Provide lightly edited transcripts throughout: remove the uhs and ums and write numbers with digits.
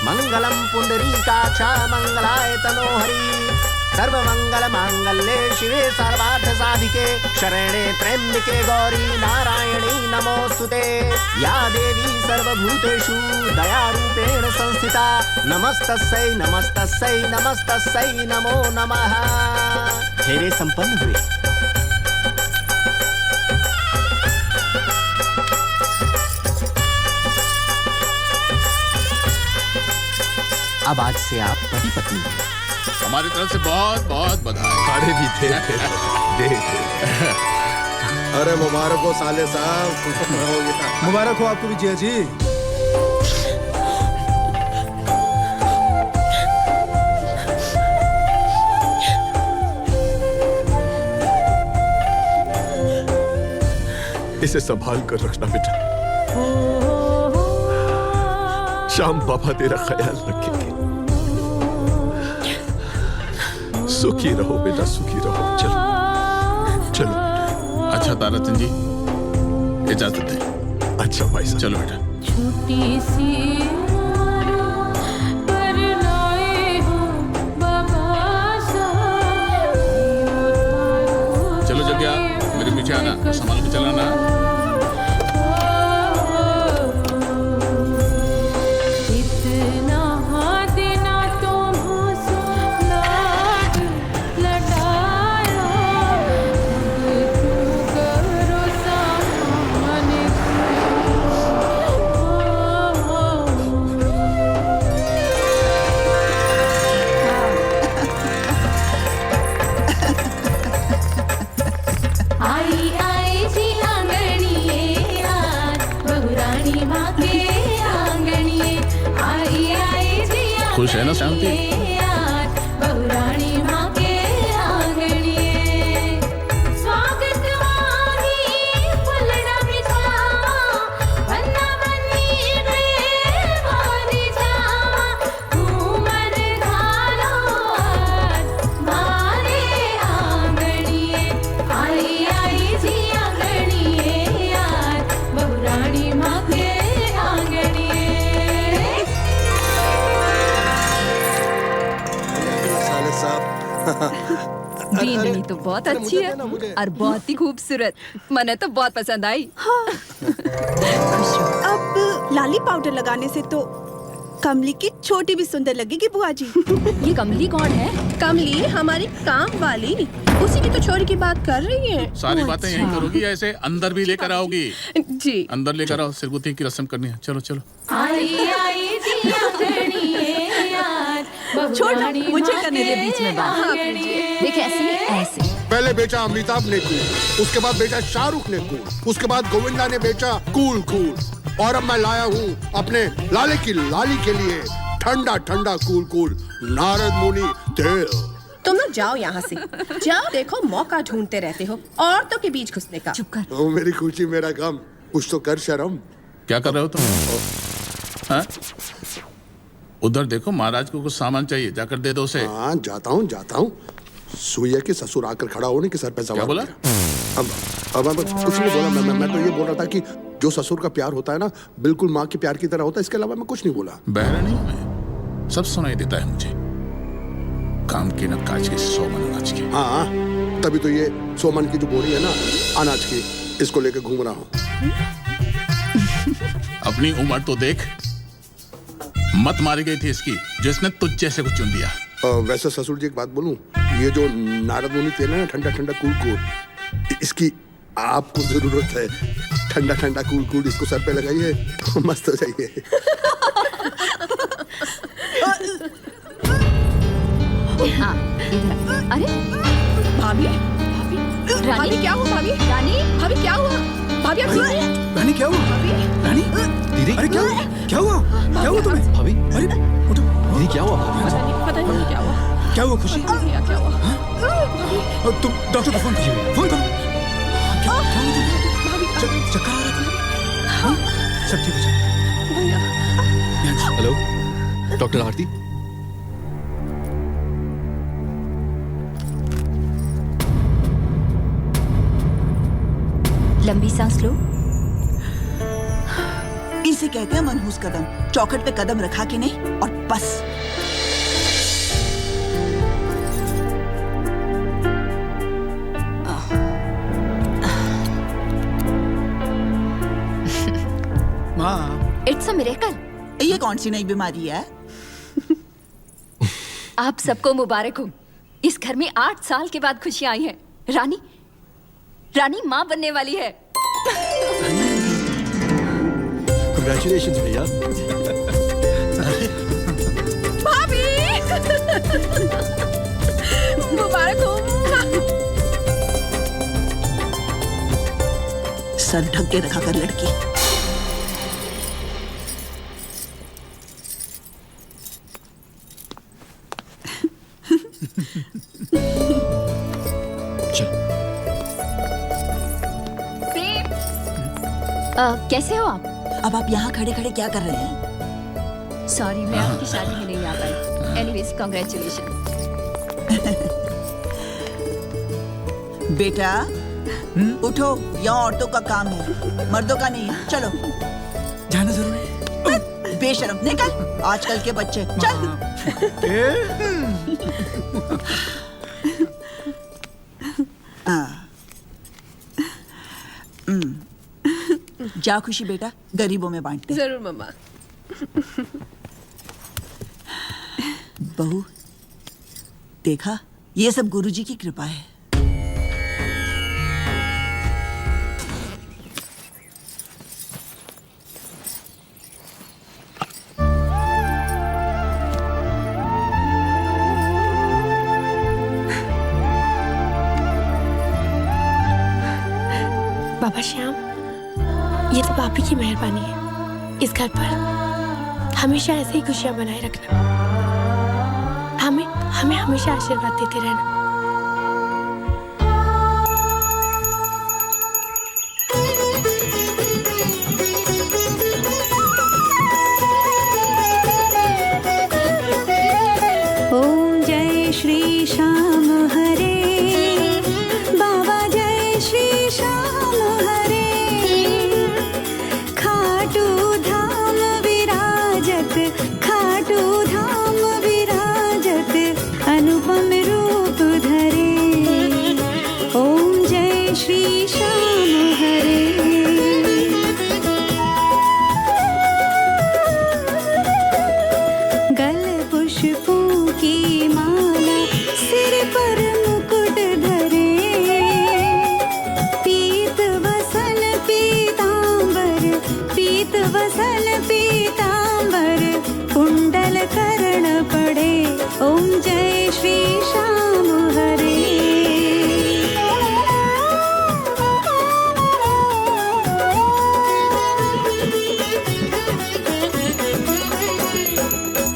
मंगलम पुंडरीकाक्ष मंगलाय तनोहरि सर्वमंगल मांगल्ये शिवे सर्वार्थ साधिके शरणे त्र्यंबके गौरी नारायणी नमोस्तुते या देवी सर्वभूतेषु दयारूपेण संस्थिता नमस्तस्यै नमस्तस्यै नमस्तस्यै नमो नमः। फेरे संपन्न हुए। अब आज से आप पति पत्नी हैं। हमारी तरफ से बहुत बहुत बधाई। अरे भी दे। अरे मुबारक हो साले साहब। मुबारक हो आपको भी जिया जी। इसे संभाल कर रखना बेटा, श्याम बाबा तेरा ख्याल रखेंगे। सुखी रहो बेटा, सुखी रहो। चलो चलो। अच्छा ताराचंद जी, इजाजत दें। अच्छा भाई साहब, चलो बेटा। छोटी सी पर लाए हो बाबा साहब। चलो जग्या, मेरे पीछे आना, संभाल के चलाना। खुश है ना शांति? बीननी तो बहुत अच्छी है और बहुत ही खूबसूरत। मने तो बहुत पसंद आई। हाँ। अब लाली पाउडर लगाने से तो कमली की छोटी भी सुंदर लगेगी बुआ जी। ये कमली कौन है? कमली हमारी काम वाली, उसी की तो छोरी की बात कर रही है। सारी बातें यहीं करोगी या ऐसे अंदर भी लेकर आओगी? जी अंदर लेकर आओ, सिरगुत्ती की रस्म करनी है। चलो चलो। छोड़ दो, मुझे करने दे बीच में बात। देख ऐसे ऐसे। पहले बेचा अमिताभ ने कूल, उसके बाद बेचा शाहरुख ने कूल, उसके बाद गोविंदा ने बेचा कूल कूल, और अब मैं लाया हूँ अपने लाले की लाली के लिए ठंडा ठंडा कूल कूल नारद मुनि तेल। तुम लोग जाओ यहाँ से। जाओ, देखो मौका ढूंढते रहते हो औरतों के बीच घुसने का। चुप कर। ओ मेरी खुशी मेरा गम, कुछ तो कर शर्म। क्या कर रहे हो तुम? हाँ? उधर देखो, महाराज को कुछ सामान चाहिए, जाकर दे दो उसे। हाँ जाता हूँ। सुइया के ससुर आकर खड़ा होने के सर पे सवार। क्या बोला? अब कुछ नहीं बोला। मैं तो ये बोल रहा था कि जो ससुर का प्यार होता है ना, बिल्कुल माँ के प्यार की तरह होता है। इसके अलावा मैं कुछ नहीं बोला। बहरा नहीं मैं, सब सुनाई देता है मुझे। काम की न काज की, 100 मन अनाज की। हाँ, तभी तो ये 100 मन की जो बोरी है ना अनाज की, इसको लेकर घूम रहा हूँ। अपनी उम्र तो देख, मत मारी गई थी इसकी, जिसने तुझ जैसे को चुन दिया। वैसे ससुर जी एक बात बोलूं, ये जो नारद मुनि तेल है ना, ठंडा ठंडा कूल कूल, इसकी आपको जरूरत है। ठंडा ठंडा कूल कूल इसको सर पे लगाइए, मस्त हो जाइए। हाँ, अरे भाभी रानी क्या हुआ? भाभी क्या हुआ? भाभी रानी क्या हुआ? रानी दीदी, अरे क्या हुआ तुम्हें? भाभी अरे उठो। दीदी क्या हुआ? पता नहीं क्या हुआ। क्या हुआ खुशी? क्या हुआ? तुम डॉक्टर को फोन करो। क्या हुआ तुम्हें? चक्कर आ रहा था? सब ठीक हो जाए। हेलो डॉक्टर आरती। लंबी सांस लो। इसे कहते हैं मनहूस कदम। चौखट पे कदम रखा कि नहीं और बस। माँ, इट्स अ मिरेकल। ये कौन सी नई बीमारी है? आप सबको मुबारक हो। इस घर में 8 साल के बाद खुशियां आई हैं। रानी माँ बनने वाली है। कांग्रेचुलेशंस भैया। भाभी मुबारक हो। सर ढक के रखा कर लड़की। कैसे हो आप? अब आप यहाँ खड़े खड़े क्या कर रहे हैं? सॉरी, मैं आपकी शादी में नहीं आ पाई। Anyways, congratulation. बेटा उठो, यहाँ औरतों का काम है, मर्दों का नहीं है। चलो जाना जरूरी है। बेशरम, निकल। आजकल के बच्चे, चल। जा खुशी बेटा, गरीबों में बांटते। जरूर मम्मा। बहू, देखा, ये सब गुरुजी की कृपा है। बाबा श्याम, ये तो आप ही की मेहरबानी है। इस घर पर हमेशा ऐसे ही खुशियां बनाए रखना। हमें हमेशा आशीर्वाद देते रहना। ओम जय श्री श्याम हरे, बाबा जय श्री श्याम हरे। खाटू धाम विराजत, खाटू धाम विराजत, अनुपम रूप धरे। ओम जय श्री श्याम हरे। गल पुष्पों की माला, सिर पर मुकुट धरे। पीत वसन पीतांबर, पीत वसन पीतांबर, कुंडल कर्ण पड़े। ओम जय श्री श्याम हरे।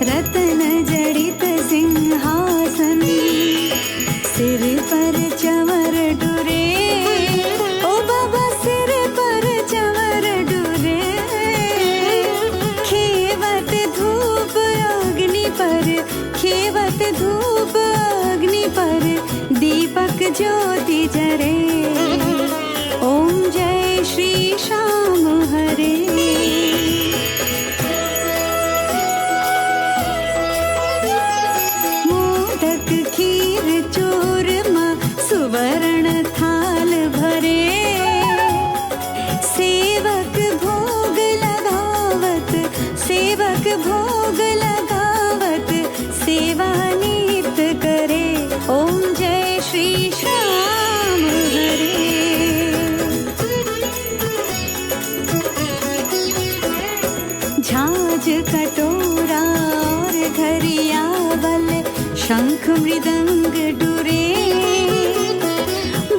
रतन जड़ित सिंहासन, सिर पर चंवर डुरे। ओ बाबा सिर पर चंवर डुरे। खेवत धूप अग्नि पर, खेवत धूप अग्नि पर, दीपक ज्योति जरे। ओम जय श्री श्याम हरे। मोदक खीर चूरमा, सुवर्ण थाल भरे। सेवक भोग लगावत, सेवक भोग लगावत, सेवा नित करे। ओम जय श्री श्याम हरे। झांझ कटोरा और घरियावल, शंख मृदंग डुरे।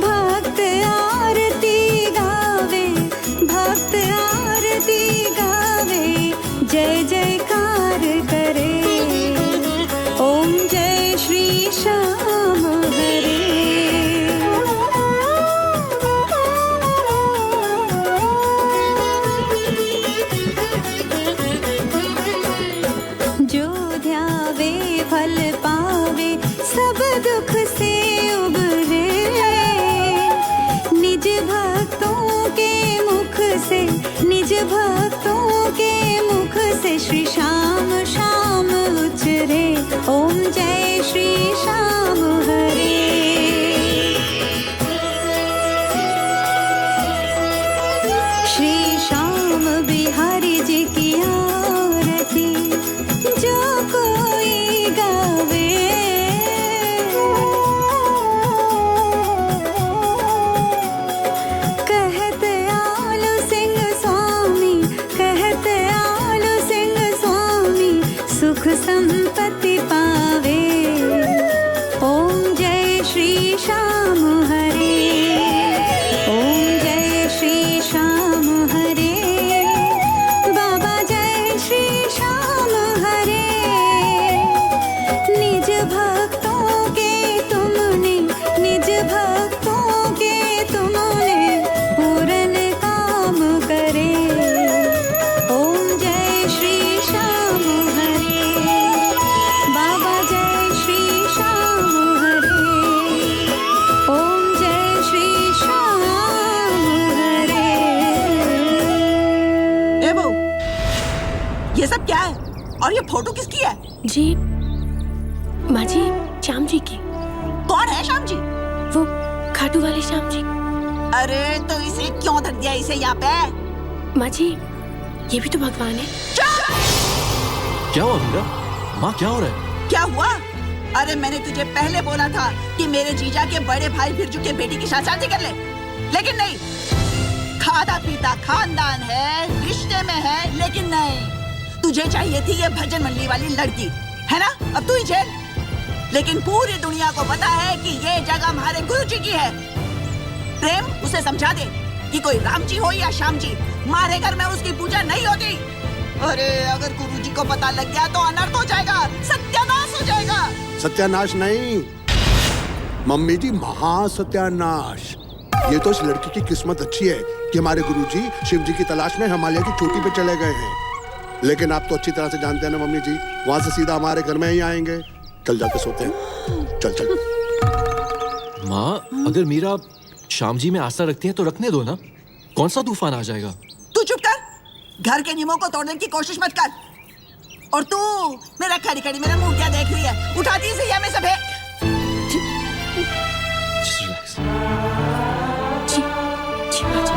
भक्त आरती गावे, भक्त आरती गावे, जय जयकार करे। ओम जय श्री श्याम हरे। जो ध्यावे फल पावे, सब दुख से उबरे। निज भक्तों के मुख से, निज भक्तों के मुख से, श्री श्याम श्याम संपत्ति पावे। ओम जय श्री श्याम हरे, ओम जय श्री श्याम हरे, बाबा जय श्री श्याम हरे। निज भक्तों के तुमने, निज भक्तों के तुमने पूर्ण काम करे। ओम जय श्री श्याम हरे, बाबा जय श्री श्याम हरे, ओम जय श्री श्याम हरे। ए बहू, ये सब क्या है और ये फोटो किसकी है? जी माँ जी, श्याम जी की। कौन है श्याम जी? वो खाटू वाले श्याम जी। अरे तो इसे क्यों धर दिया इसे यहाँ पे? माँ जी, ये भी तो भगवान है। क्या हुआ मीरा? माँ क्या हो रहा है? क्या हुआ? अरे मैंने तुझे पहले बोला था कि मेरे जीजा के बड़े भाई बिरजू के बेटी की शादी कर ले, लेकिन नहीं। खादा पीता खानदान है, रिश्ते में है, लेकिन नहीं। तुझे चाहिए थी ये भजन मंडली वाली लड़की, है ना? अब तू ही झेल। लेकिन पूरी दुनिया को पता है कि ये जगह हमारे गुरुजी की है। प्रेम, उसे समझा दे कि कोई राम जी हो या श्याम जी, हमारे घर में उसकी पूजा नहीं होती। अरे अगर गुरुजी को पता लग गया तो अनर्थ हो जाएगा, सत्यानाश हो जाएगा। सत्यानाश नहीं मम्मी जी, महासत्यानाश। ये तो इस लड़की की किस्मत अच्छी है कि हमारे गुरुजी शिव जी की तलाश में हिमालय की चोटी पे चले गए हैं। लेकिन आप तो अच्छी तरह से जानते हैं ना मम्मी जी, वहां से सीधा हमारे घर में ही आएंगे। चल जाके सोते हैं, चल चल। माँ, अगर मीरा श्याम जी में आस्था रखती है तो रखने दो ना। कौन सा तूफान आ जाएगा? तू चुप कर, घर के नियमों को तोड़ने की कोशिश मत कर। और तू मेरा खड़ी खड़ी मेरा मुंह क्या देख रही है? उठा दी इसे, में सब है। जी, जी माँ जी।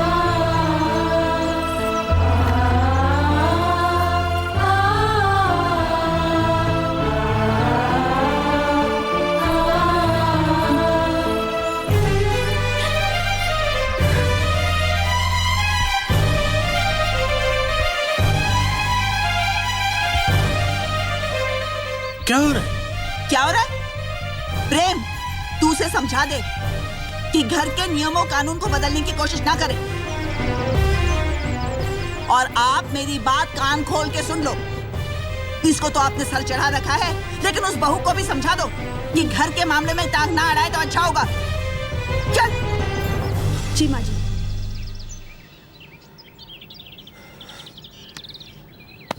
क्या हो रहा है? क्या हो रहा है? प्रेम, तू उसे समझा दे कि घर के नियमों कानून को बदलने की कोशिश ना करे। और आप मेरी बात कान खोल के सुन लो। इसको तो आपने सर चढ़ा रखा है, लेकिन उस बहू को भी समझा दो कि घर के मामले में टांग ना अड़ाए तो अच्छा होगा। चल। जी माँ जी।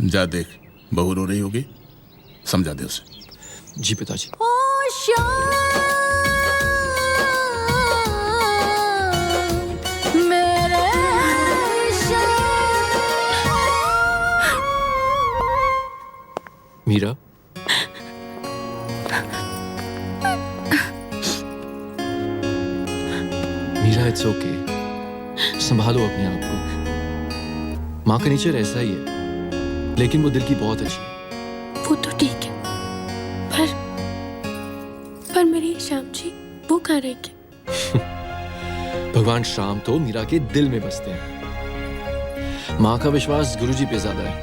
जा देख, बहू रो रही होगी, समझा दे उसे। जी पिताजी। ओ श्याम मेरे श्याम। मीरा, मीरा इट्स ओके, संभालो अपने आप को। माँ का नेचर ऐसा ही है, लेकिन वो दिल की बहुत अच्छी है। वो तो ठीक है, पर मेरे श्याम जी वो कहाँ रहेंगे? भगवान श्याम तो मीरा के दिल में बसते हैं। माँ का विश्वास गुरुजी पे ज्यादा है।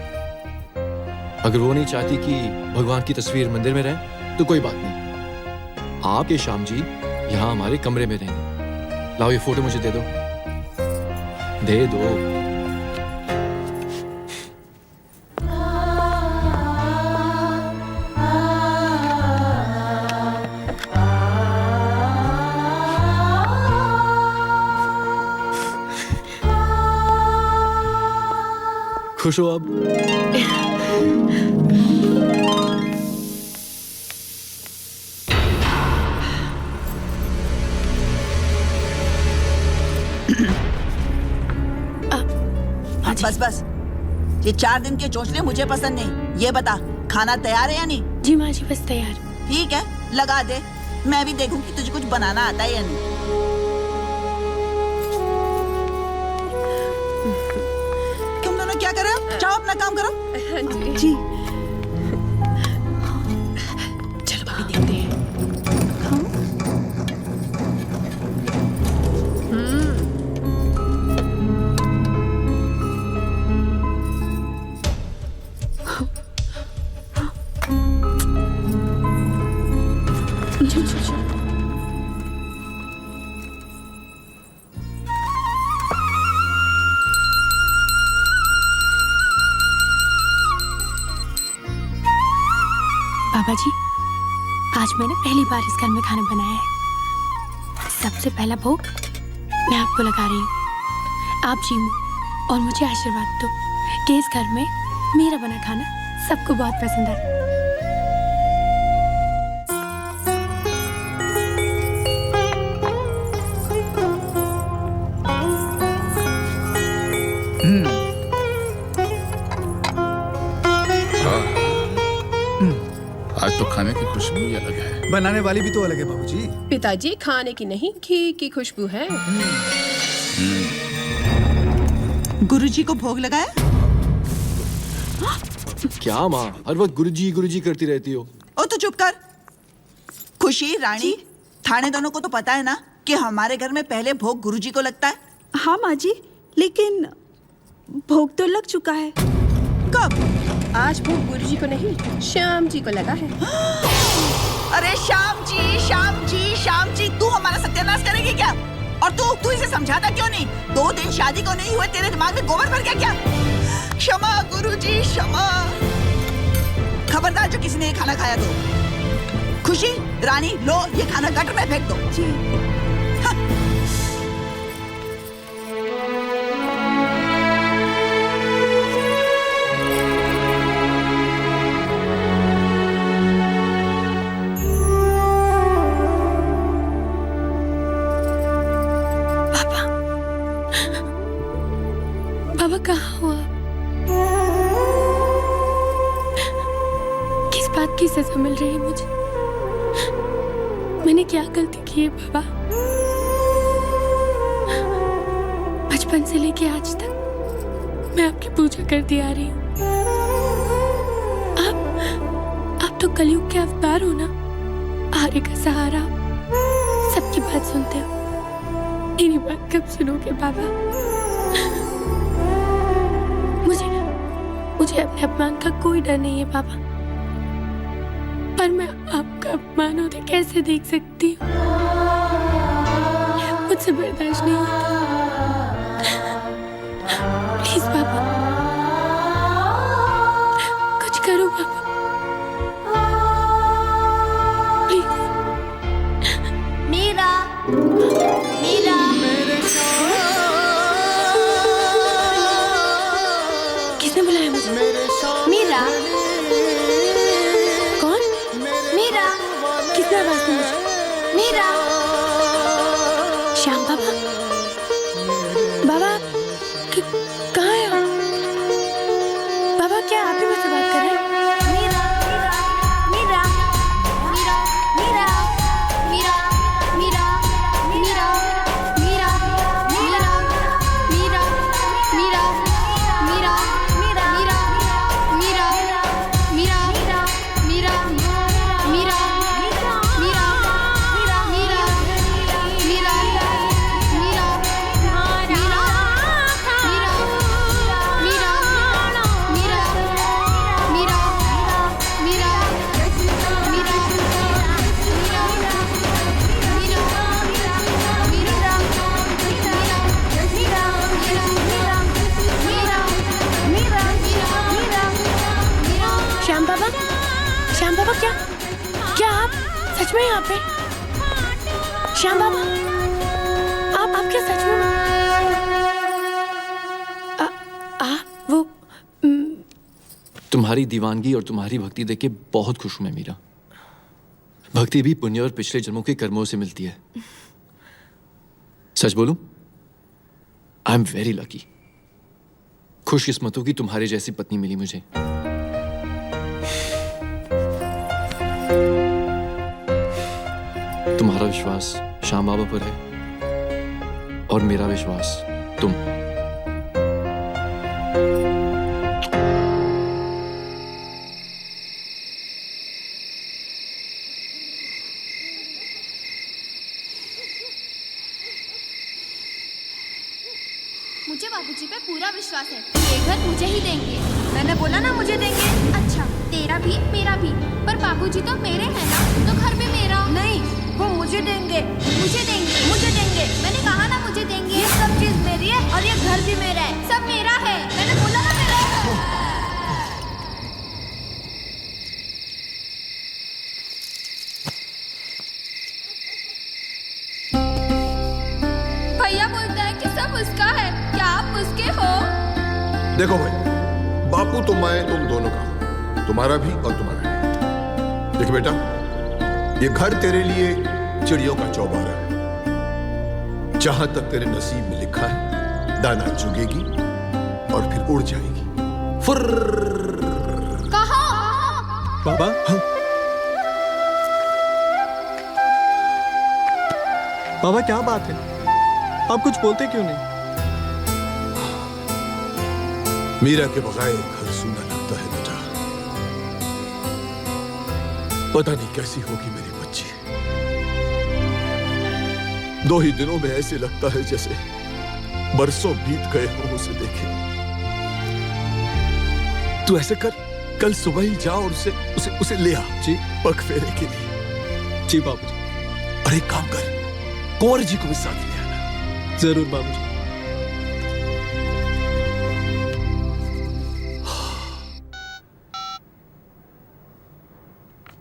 अगर वो नहीं चाहती कि भगवान की तस्वीर मंदिर में रहे तो कोई बात नहीं, आपके श्याम जी यहाँ हमारे कमरे में रहेंगे। लाओ ये फोटो मुझे दे दो, दे दो। खुश हो अब? बस बस, ये 4 दिन के चोचले मुझे पसंद नहीं। ये बता, खाना तैयार है या नहीं? जी माँ जी, बस तैयार। ठीक है, लगा दे। मैं भी देखूं कि तुझे कुछ बनाना आता है या नहीं। तुम दोनों क्या कर रहे हो? जाओ अपना काम करो। जी। चलो भाभी देखते हैं। अच्छा बाबा जी, आज मैंने पहली बार इस घर में खाना बनाया है। सबसे पहला भोग मैं आपको लगा रही हूँ। आप जीमो और मुझे आशीर्वाद दो कि इस घर में मेरा बना खाना सबको बहुत पसंद है। आज तो खाने की खुशबू ही अलग है। बनाने वाली भी तो अलग है बाबूजी। पिताजी, खाने की नहीं घी की खुशबू है। गुरुजी को भोग लगाया? क्या माँ, हर वक्त गुरुजी करती रहती हो। ओ तो चुप कर। खुशी, रानी, थाने दोनों को तो पता है ना कि हमारे घर में पहले भोग गुरुजी को लगता है। हाँ माँ जी, लेकिन भोग तो लग चुका है। कब? आज भोग गुरुजी को नहीं, श्याम जी को लगा है। अरे श्याम जी, तू हमारा सत्यानाश करेगी क्या? और तू इसे समझाता क्यों नहीं? 2 दिन शादी को नहीं हुए, तेरे दिमाग में गोबर भर गया क्या? क्षमा गुरुजी, क्षमा। खबरदार जो किसी ने ये खाना खाया तो। खुशी, रानी, लो ये खाना गटर में फेंक दो। जी। बाबा कहाँ हो आप? किस बात की सजा मिल रही है मुझे? मैंने क्या गलती की है बाबा? बचपन से लेके आज तक मैं आपकी पूजा करती आ रही हूँ। आप तो कलयुग के अवतार हो ना, आर्य का सहारा, सबकी बात सुनते हो। मेरी बात कब सुनोगे बाबा? मुझे अपने अपमान का कोई डर नहीं है बाबा, पर मैं आपका अपमान होते कैसे देख सकती हूँ? मुझसे बर्दाश्त नहीं होता। प्लीज बाबा, कुछ करो बाबा, प्लीज। मीरा, किसने बुलाया मुझे? मीरा, कौन? मीरा, किसने आवाज दी मुझे? मीरा। श्याम बाबा, बाबा कहाँ है आप? बाबा क्या आप ही मुझसे बात कर रहे हैं? मीरा, मीरा, मीरा, मीरा, मीरा, मीरा, मीरा, मीरा, मीरा, मीरा, मीरा, मीरा, मीरा, मीरा, मीरा, मीरा, मीरा, मीरा, मीरा, श्याम बाबा, क्या आप सच में यहाँ पे? श्याम बाबा, आप क्या सच में? वो तुम्हारी दीवानगी और तुम्हारी भक्ति देख के बहुत खुश हूं मैं मीरा। भक्ति भी पुण्य और पिछले जन्मों के कर्मों से मिलती है। सच बोलूं, आई एम वेरी लकी। खुशकिस्मतों की तुम्हारे जैसी पत्नी मिली मुझे। तुम्हारा विश्वास श्याम बाबा पर है और मेरा विश्वास तुम। मुझे बाबूजी पे पूरा विश्वास है। ये घर मुझे ही देंगे। मैंने बोला ना मुझे देंगे। अच्छा, तेरा भी मेरा भी, पर बाबूजी तो मेरे हैं ना, तो घर भी मेरा। नहीं, वो मुझे देंगे, मुझे देंगे, मुझे देंगे। मैंने कहा ना मुझे देंगे। ये सब चीज मेरी है और ये घर भी मेरा है, सब मेरा है। मैंने बोला ना मेरा है। भैया बोलता है कि सब उसका है, क्या आप उसके हो? देखो भाई, बापू तो मैं तुम दोनों का हूं, तुम्हारा भी और तुम्हारा भी। देख बेटा, ये घर तेरे लिए चिड़ियों का चौबारा है। जहां तक तेरे नसीब में लिखा है, दाना चुगेगी और फिर उड़ जाएगी। फुर्र। कहाँ? बाबा हाँ। बाबा क्या बात है, आप कुछ बोलते क्यों नहीं? मीरा के बगैर घर सूना लगता है बेटा। पता नहीं कैसी होगी मेरी बच्ची। 2 ही दिनों में ऐसे लगता है जैसे बरसों बीत गए हों उसे देखे। तू ऐसे कर, कल सुबह ही जा और उसे ले आ जी पग फेरे के लिए। जी बाबूजी। और एक काम कर, कुंवर जी को भी साथ ले आना। जरूर बाबूजी।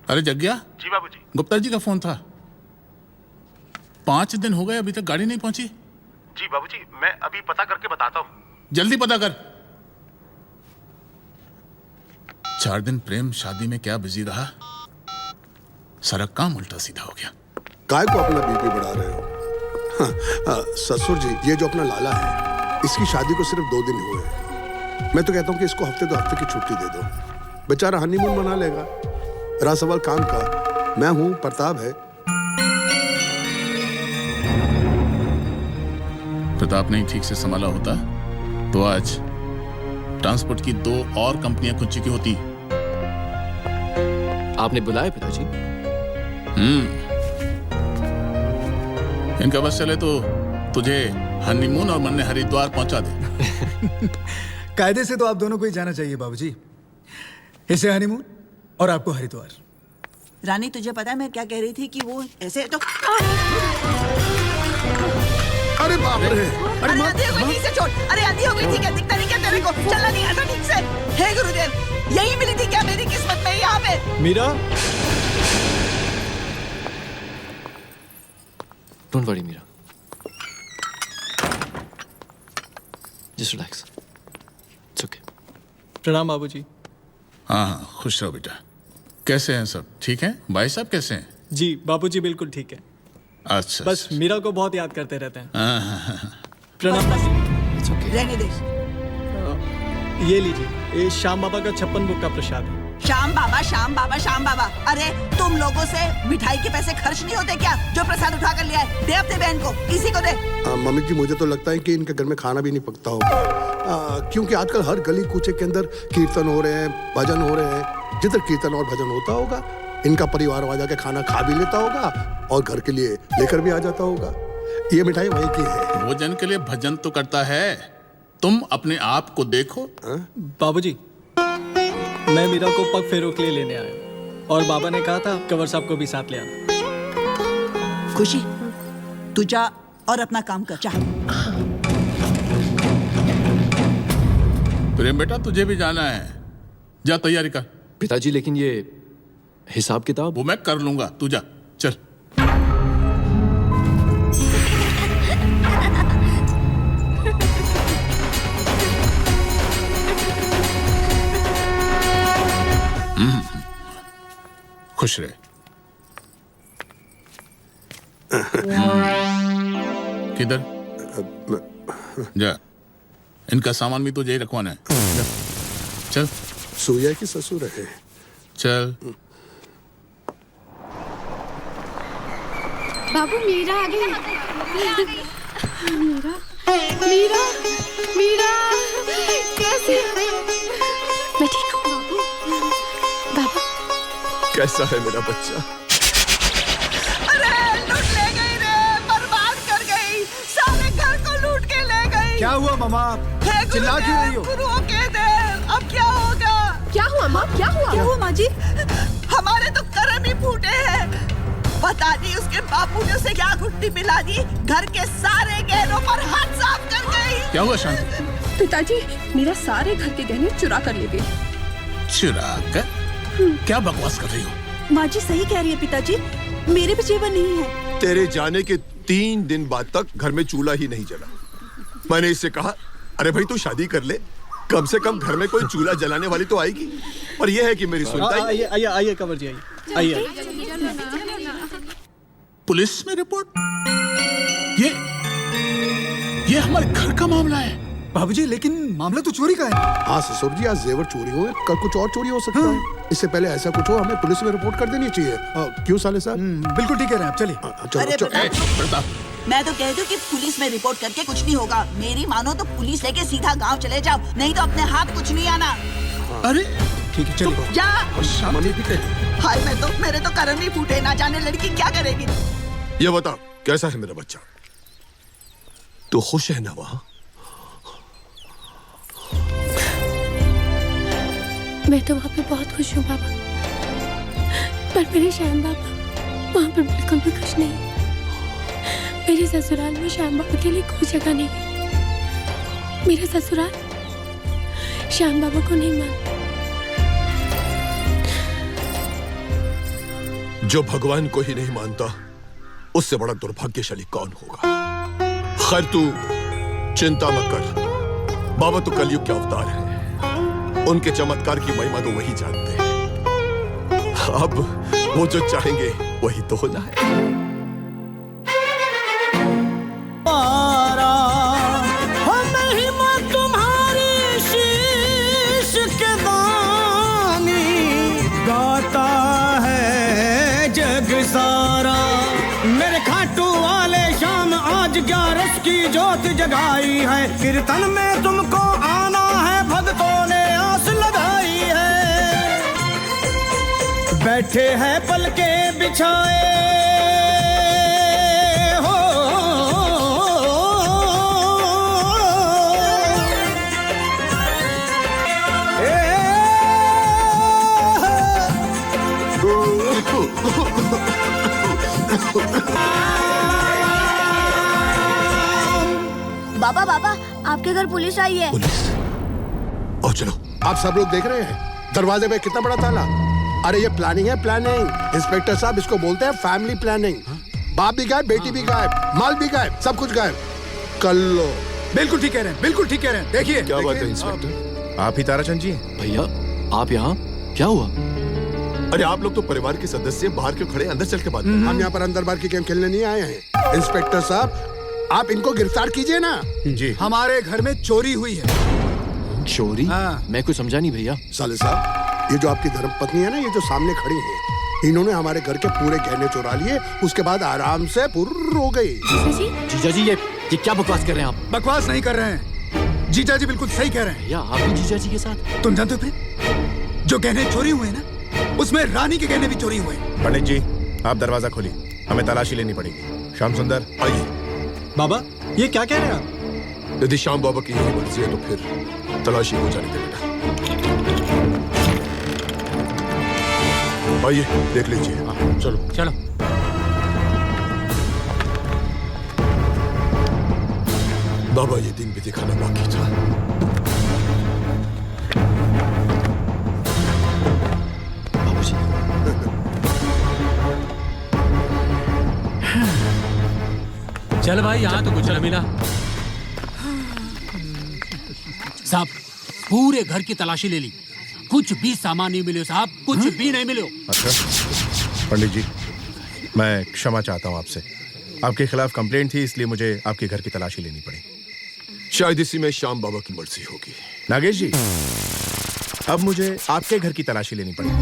अरे जग्या। जी बाबूजी। गुप्ता जी का फोन था। 5 दिन हो गए अभी तक गाड़ी नहीं पहुंची। जी बाबूजी, मैं अभी पता करके बताता हूँ। जल्दी पता कर। 4 दिन प्रेम शादी में क्या बिजी रहा, सारा काम उल्टा सीधा हो गया। काय को अपना बीपी बढ़ा रहे हो? हाँ, ससुर जी, ये जो अपना लाला है, इसकी शादी को सिर्फ 2 दिन हुए हैं। मैं तो कहता हूँ कि इसको हफ्ते 2 हफ्ते की छुट्टी दे दो, बेचारा हनीमून मना लेगा। रहा सवाल काम का, मैं हूं, प्रताप है। प्रताप नहीं ठीक से संभाला होता तो आज ट्रांसपोर्ट की 2 और कंपनियां खुद चुकी होती। आपने बुलाया पिताजी? इनका बस चले तो तुझे हनीमून और मन्ने हरिद्वार पहुंचा दे। कायदे से तो आप दोनों को ही जाना चाहिए बाबूजी। इसे हनीमून और आपको हरिद्वार। रानी तुझे पता है मैं क्या कह रही थी कि वो ऐसे तो अरे बाप रे! अरे आधी हो गई से चोट। अरे आधी हो गई थी क्या? दिखता नहीं क्या तेरे को? चलना नहीं आता ठीक से? हे गुरुदेव, यही मिली थी क्या मेरी किस्मत में यहाँ पे? Meera, don't worry Meera, just relax, it's okay. प्रणाम बाबूजी। हाँ, खुश रहो बेटा। कैसे हैं सब? ठीक हैं? भाई साहब कैसे हैं? जी बाबूजी बिल्कुल ठीक है। अच्छा, बस मीरा को बहुत याद करते रहते हैं। प्रणाम। It's okay. रहने दे। ये लीजिए, ये श्याम बाबा का 56 भोग का प्रसाद है। श्याम बाबा, श्याम बाबा, श्याम बाबा। अरे तुम लोगों से मिठाई के पैसे खर्च नहीं होते क्या? जो प्रसाद उठा कर लिया है, दे अपने बहन को, इसी को दे। मम्मी जी, मुझे तो लगता है कि इनके घर में खाना भी नहीं पकता होगा, क्योंकि आजकल हर गली कूचे के अंदर कीर्तन हो रहे हैं, भजन हो रहे हैं। जिधर कीर्तन और भजन होता होगा, इनका परिवार वहां जाके खाना खा भी लेता होगा और घर के लिए लेकर भी आ जाता होगा। ये मिठाई वहीं की है। भोजन के लिए भजन तो करता है, तुम अपने आप को देखो। बाबूजी, मैं मीरा को पग फेरों के लिए लेने आया और बाबा ने कहा था कंवर साहब को भी साथ ले आना। खुशी, तू जा और अपना काम कर। चाह प्रेम बेटा, तुझे भी जाना है, जा तैयारी कर। पिताजी, लेकिन ये हिसाब किताब? वो मैं कर लूंगा, तू जा, चल। खुश रहे। किधर जा, इनका सामान भी तुझे ही रखवाना है। चल। सूर्या की ससुर है। चल। बाबू मीरा आ गई। मीरा, मीरा, मीरा, कैसे? मैं ठीक हूँ बाबू। बाबा कैसा है मेरा बच्चा? अरे लूट ले गई रे, बर्बाद कर गई, सारे घर को लूट के ले गई। क्या हुआ मामा? चिल्ला क्यों रही हो? गुरुओं के देव, अब क्या होगा? क्या हुआ माँ? क्या हुआ? क्या हुआ माँ जी? हमारे तो कर्म ही फूटे हैं। पता नहीं उसके बापू ने उसे क्या घुट्टी पिला दी, घर के सारे गहनों पर हाथ साफ कर गई। क्या हुआ शांति? पिताजी मेरा सारे घर के गहने चुरा कर ले गए। चुरा कर? क्या बकवास कर रही हो? माँ जी सही कह रही है पिताजी, मेरे भी जेवर नहीं है। तेरे जाने के 3 दिन बाद तक घर में चूल्हा ही नहीं जला। मैंने इससे कहा, अरे भाई तू शादी कर ले, कम से कम घर में कोई चूल्हा जलाने वाली तो आएगी। और यह है कि मेरी सुनता ही। आइए आइए आइए कंवर जी, आइए। पुलिस में रिपोर्ट? ये हमारे घर का मामला है। बाबूजी लेकिन मामला तो चोरी का है। हाँ ससुर जी, आज जेवर चोरी हुए, कल कुछ और चोरी हो सकता है। इससे पहले ऐसा कुछ हो, हमें पुलिस में रिपोर्ट कर देनी चाहिए। क्यों साले साहब? बिल्कुल ठीक कह रहे हैं आप, चलिए। अरे प्रताप, मैं तो कहती हूँ कि पुलिस में रिपोर्ट करके कुछ नहीं होगा। मेरी मानो तो पुलिस लेके सीधा गांव चले जाओ, नहीं तो अपने हाथ कुछ नहीं आना। अरे ठीक है चलिए। जा। मम्मी भी हाय मैं तो, मेरे तो कर्म ही फूटे, ना जाने लड़की क्या करेगी। ये बता, कैसा है मेरा बच्चा? तू खुश है ना वहाँ? मैं तो वहाँ पे बहुत खुश हूँ बाबा, पर मेरे श्याम बाबा वहाँ पर बिल्कुल भी खुश नहीं। मेरे ससुराल में श्याम बाबा के लिए कोई जगह नहीं है। मेरा ससुराल श्याम बाबा को नहीं मानता। जो भगवान को ही नहीं मानता, उससे बड़ा दुर्भाग्यशाली कौन होगा? खैर तू चिंता मत कर, बाबा तो कलयुग के अवतार है, उनके चमत्कार की महिमा तो वही जानते हैं। अब वो जो चाहेंगे वही तो होना है। तुम्हारी शीश के दानी गाता है जग सारा। मेरे खाटू वाले शाम आज 11 की ज्योत जगाई है। कीर्तन में तुमको आना है, भक्तों ने आस लगाई है। बैठे हैं पलके बिछाए हो, बाबा बाबा आपके घर पुलिस आई है। पुलिस? और चलो। आप सब लोग देख रहे हैं दरवाजे पे कितना बड़ा ताला। अरे ये प्लानिंग है, प्लानिंग। इंस्पेक्टर साहब इसको बोलते हैं फैमिली प्लानिंग। बाप भी गायब, बेटी भी गायब, माल भी गायब, सब कुछ गायब। कल लो। बिल्कुल ठीक कह रहे हैं, बिल्कुल ठीक कह रहे हैं। देखिए क्या बात है इंस्पेक्टर? आप ही ताराचंद जी? भैया आप यहाँ? क्या हुआ? अरे आप लोग तो परिवार के सदस्य, बाहर क्यों खड़े, अंदर चल के बात। हम यहाँ पर अंदर बाहर की गेम खेलने नहीं आए हैं। इंस्पेक्टर साहब आप इनको गिरफ्तार कीजिए ना। जी। हमारे घर में चोरी हुई है। चोरी? मैं कुछ समझा नहीं भैया। साले साहब, ये जो आपकी धर्मपत्नी है ना, ये जो सामने खड़ी है, इन्होंने हमारे घर के पूरे गहने चुरा लिए, उसके बाद आराम से पुर्र हो गई। जीजा जी ये क्या बकवास कर रहे हैं आप? बकवास नहीं कर रहे हैं, जीजा जी बिल्कुल सही कह रहे हैं। भैया आप भी जीजा जी के साथ? तुम जानते हो फिर, जो गहने चोरी हुए ना, उसमें रानी के गहने भी चोरी हुए। पंडित जी आप दरवाजा खोलिए, हमें तलाशी लेनी पड़ेगी। श्याम सुंदर आइए। बाबा ये क्या कह रहे हैं आप? यदि श्याम बाबा की यही मर्जी है तो फिर तलाशी हो जाने दे बेटा। आइए देख लीजिए। चलो चलो। बाबा ये दिन भी दिखाना बाकी था। बाबूजी चल भाई, यहाँ तो कुछ न मिला। साहब पूरे घर की तलाशी ले ली, कुछ भी सामान नहीं मिले साहब, कुछ भी नहीं मिले। अच्छा पंडित जी, मैं क्षमा चाहता हूँ आपसे। आपके खिलाफ कंप्लेंट थी, इसलिए मुझे आपके घर की तलाशी लेनी पड़ी। शायद इसी में श्याम बाबा की मर्जी होगी। नागेश जी, अब मुझे आपके घर की तलाशी लेनी पड़ेगी।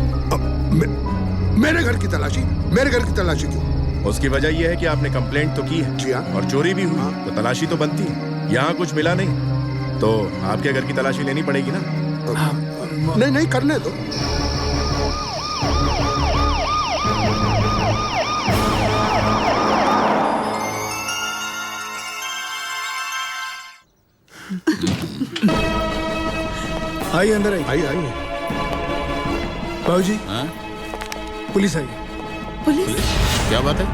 मेरे घर की तलाशी? मेरे घर की तलाशी क्यों? उसकी वजह यह है कि आपने कंप्लेंट तो की है। जी हाँ। और चोरी भी हुई, तो तलाशी तो बनती है। यहाँ कुछ मिला नहीं, तो आपके घर की तलाशी लेनी पड़ेगी ना। नहीं नहीं, करने दो। आइए अंदर आइए। आइए आइए। बाबूजी पुलिस आई। पुलिस? क्या बात है?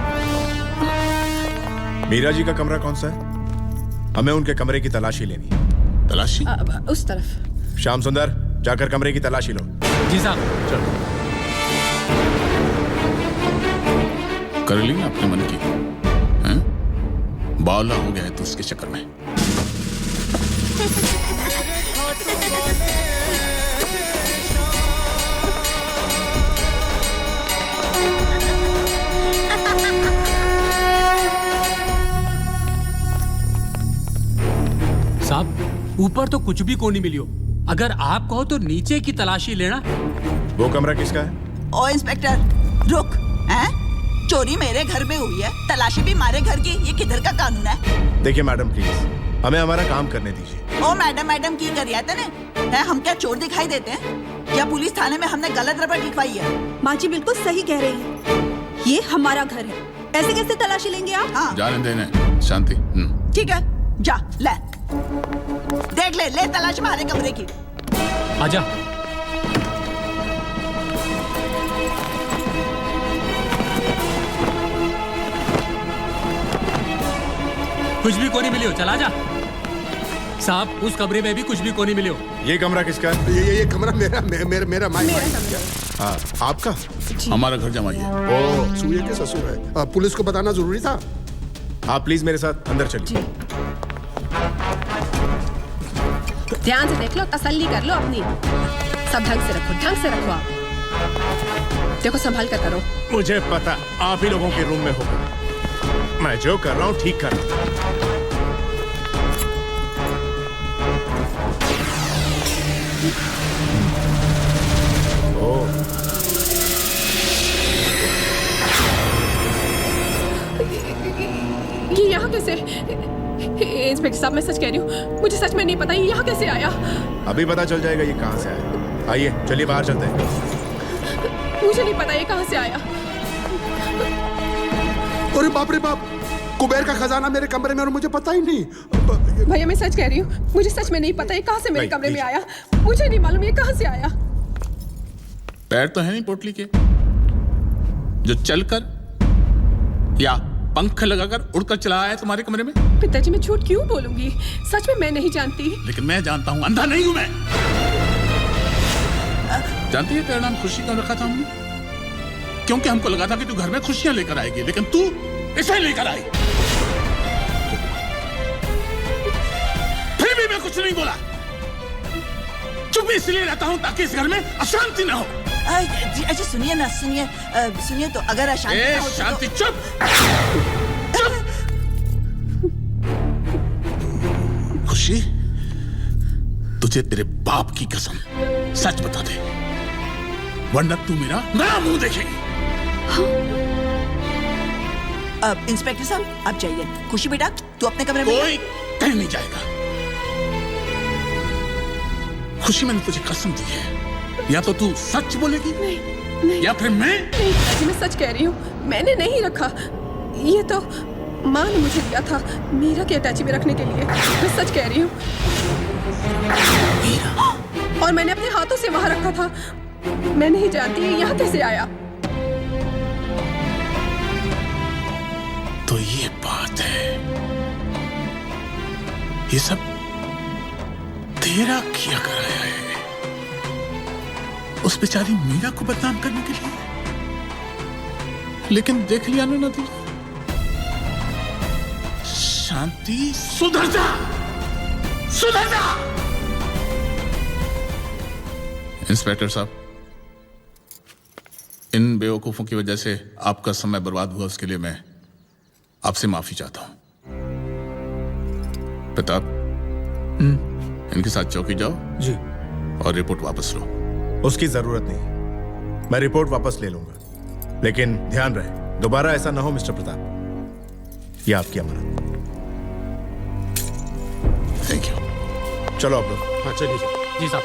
मीरा जी का कमरा कौन सा है? हमें उनके कमरे की तलाशी लेनी है। तलाशी? उस तरफ। श्याम सुंदर, जाकर कमरे की तलाशी लो। जी साहब। चलो। कर ली ना अपने मन की? हैं? बावला हो गया है तो उसके चक्कर में। साहब, ऊपर तो कुछ भी कोई नहीं मिली हो। अगर आप कहो तो नीचे की तलाशी लेना। वो कमरा किसका है? ओ इंस्पेक्टर, रुक। हैं? चोरी मेरे घर में हुई है, तलाशी भी हमारे घर की। ये किधर का कानून है? देखिए मैडम, प्लीज हमें हमारा काम करने दीजिए। ओ मैडम की कर रहा है? हम क्या चोर दिखाई देते हैं? क्या पुलिस थाने में हमने गलत रबड़ लिखवाई है? माँ जी बिल्कुल सही कह रही है, ये हमारा घर है, ऐसे कैसे तलाशी लेंगे आप? हाँ। जाने देने, शांति। ठीक है, जा ले देख ले तलाश हमारे कमरे की। आजा। कुछ भी कोई नहीं मिली हो, चला जा। साहब, उस कमरे में भी कुछ भी कोई नहीं मिली हो। ये कमरा किसका है? ये कमरा मेरा हाँ, आपका? हमारा घर जमाई है। ओ, सूर्य के ससुर है। पुलिस को बताना जरूरी था। आप प्लीज मेरे साथ अंदर चलिए। ध्यान से देख लो, तसल्ली कर लो अपनी। सब ढंग से रखो आप। देखो संभाल कर करो। मुझे पता आप ही लोगों के रूम में होगा। मैं जो कर रहा हूँ ठीक कर रहा हूँ। ये यहाँ कैसे? इंस्पेक्टर साहब, मैं सच कह रही हूँ, मुझे सच में नहीं पता ये यहाँ कैसे आया। अभी पता चल जाएगा ये कहाँ से आया। आइए चलिए बाहर चलते हैं। मुझे नहीं पता ये कहाँ से आया। अरे बाप रे बाप, कुबेर का खजाना मेरे कमरे में और मुझे पता ही नहीं। भैया मैं सच कह रही हूँ, मुझे सच में नहीं पता ये कहाँ से मेरे कमरे में आया। मुझे नहीं मालूम ये कहाँ से आया। पैर तो है नहीं पोटली के जो चलकर या पंख लगाकर उड़कर चला आया तुम्हारे कमरे में। पिताजी, मैं झूठ क्यों बोलूंगी? सच में मैं नहीं जानती। लेकिन मैं जानता हूं, अंधा नहीं हूं मैं। जानती है तेरा नाम खुशी क्यों रखा था हमने? क्योंकि हमको लगा था कि तू घर में खुशियां लेकर आएगी, लेकिन तू इसे लेकर आई। फिर भी मैं कुछ नहीं बोला। चुप इसलिए रहता हूं ताकि इस घर में अशांति ना हो। अच्छा सुनिए ना, सुनिए तो अगर अशांति ना हो तो शांति, चुप। खुशी, तुझे तेरे बाप की कसम सच बता दे, वरना तू मेरा नया मुंह देखेगी। इंस्पेक्टर साहब आप जाइए। खुशी बेटा, तू अपने कमरे में। कोई कहीं नहीं जाएगा। खुशी, मैंने तुझे कसम दी है, या तो तू सच बोलेगी नहीं। या फिर मैं। नहीं पिताजी, मैं सच कह रही हूँ, मैंने नहीं रखा। ये तो माँ ने मुझे दिया था मीरा के अटैची में रखने के लिए। मैं सच कह रही हूँ। और मैंने अपने हाथों से वहां रखा था। मैं नहीं जानती ये यहाँ कैसे आया। तो ये बात है, ये सब तेरा किया कराया है उस बेचारी मीरा को बदनाम करने के लिए। लेकिन देख लिया ना नतीजा। शांति, सुधर जा, सुधर जा। इंस्पेक्टर साहब, इन बेवकूफों की वजह से आपका समय बर्बाद हुआ, उसके लिए मैं आपसे माफी चाहता हूं। प्रताप, इनके साथ चौकी जाओ जी, और रिपोर्ट वापस लो। उसकी जरूरत नहीं, मैं रिपोर्ट वापस ले लूंगा, लेकिन ध्यान रहे दोबारा ऐसा ना हो मिस्टर प्रताप। ये आपकी अमानत। Thank you. चलो आप लोग। हाँ चलिए जी साहब।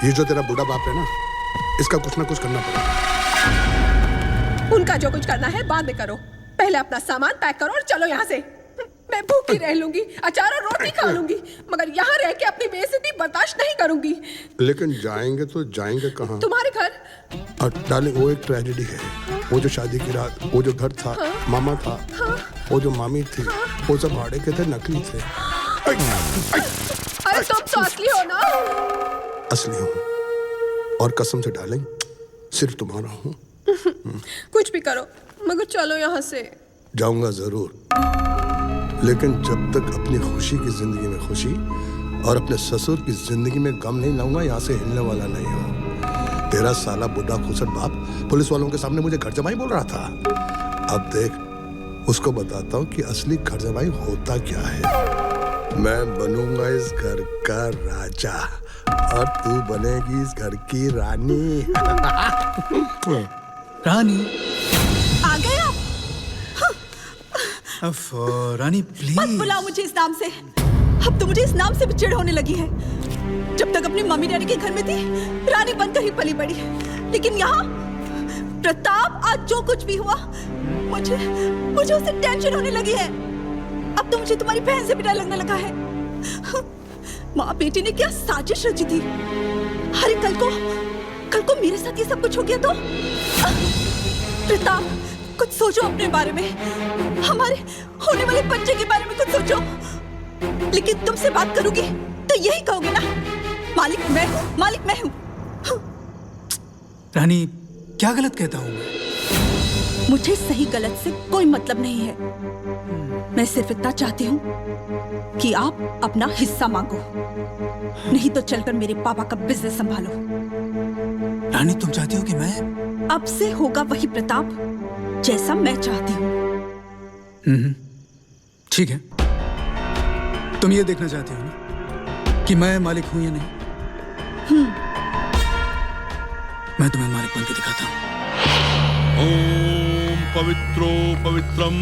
ये जो तेरा बूढ़ा बाप है ना, इसका कुछ ना कुछ करना पड़ेगा। उनका जो कुछ करना है बाद में करो, पहले अपना सामान पैक करो और चलो यहाँ से। मैं भूखी रह लूंगी, अचार और रोटी खा लूंगी, मगर यहाँ रह के अपनी बेइज्जती बर्दाश्त नहीं करूंगी। लेकिन जाएंगे तो जाएंगे कहाँ? तुम्हारे घर। डार्लिंग, वो एक ट्रेजेडी है। वो जो शादी की रात, वो जो घर था, हाँ? मामा था, हाँ? वो जो मामी थी, वो सब भाड़े के थे, नकली थे। अरे तुम तो असली हो ना? असली हूँ, और कसम से डार्लिंग सिर्फ तुम्हारा हूँ। कुछ भी करो मगर चलो यहाँ से। जाऊंगा जरूर, लेकिन जब तक अपनी खुशी की जिंदगी में खुशी और अपने ससुर की जिंदगी में गम नहीं लाऊंगा, यहाँ से हिलने वाला नहीं हूँ। तेरा साला बुढ़ा खुसट बाप पुलिस वालों के सामने मुझे घर जमाई बोल रहा था। अब देख, उसको बताता हूँ कि असली घर जमाई होता क्या है। मैं बनूंगा इस घर का राजा और तू बनेगी इस घर की रानी। रानी आ गए आप? रानी प्लीज मत बुलाओ मुझे इस नाम से। अब तो मुझे इस नाम से भी चिढ़ होने लगी है। जब तक अपनी मम्मी डैडी के घर में थी, रानी बनकर ही पली बड़ी, लेकिन यहाँ प्रताप, आज जो कुछ भी हुआ, मुझे उससे टेंशन होने लगी है। अब तो मुझे तुम्हारी बहन से भी डर लगने लगा है। माँ बेटी ने क्या साजिश रची थी। अरे कल को मेरे साथ ये सब कुछ हो गया तो? प्रताप, कुछ सोचो अपने बारे में, हमारे होने वाले बच्चे के बारे में कुछ सोचो। लेकिन तुमसे बात करूंगी तो यही कहोगे ना, मालिक मैं हूँ। रानी क्या गलत कहता हूँ मैं? मुझे सही गलत से कोई मतलब नहीं है। मैं सिर्फ इतना चाहती हूँ कि आप अपना हिस्सा मांगो, नहीं तो चलकर मेरे पापा का बिजनेस संभालो। रानी तुम चाहती हो कि मैं? अब से होगा वही प्रताप जैसा मैं चाहती हूँ। ठीक है, तुम ये देखना चाहती हो ना कि मैं मालिक हूं या नहीं? मैं तुम्हें मालिक बन के दिखाता हूं। ओम पवित्रो पवित्रम,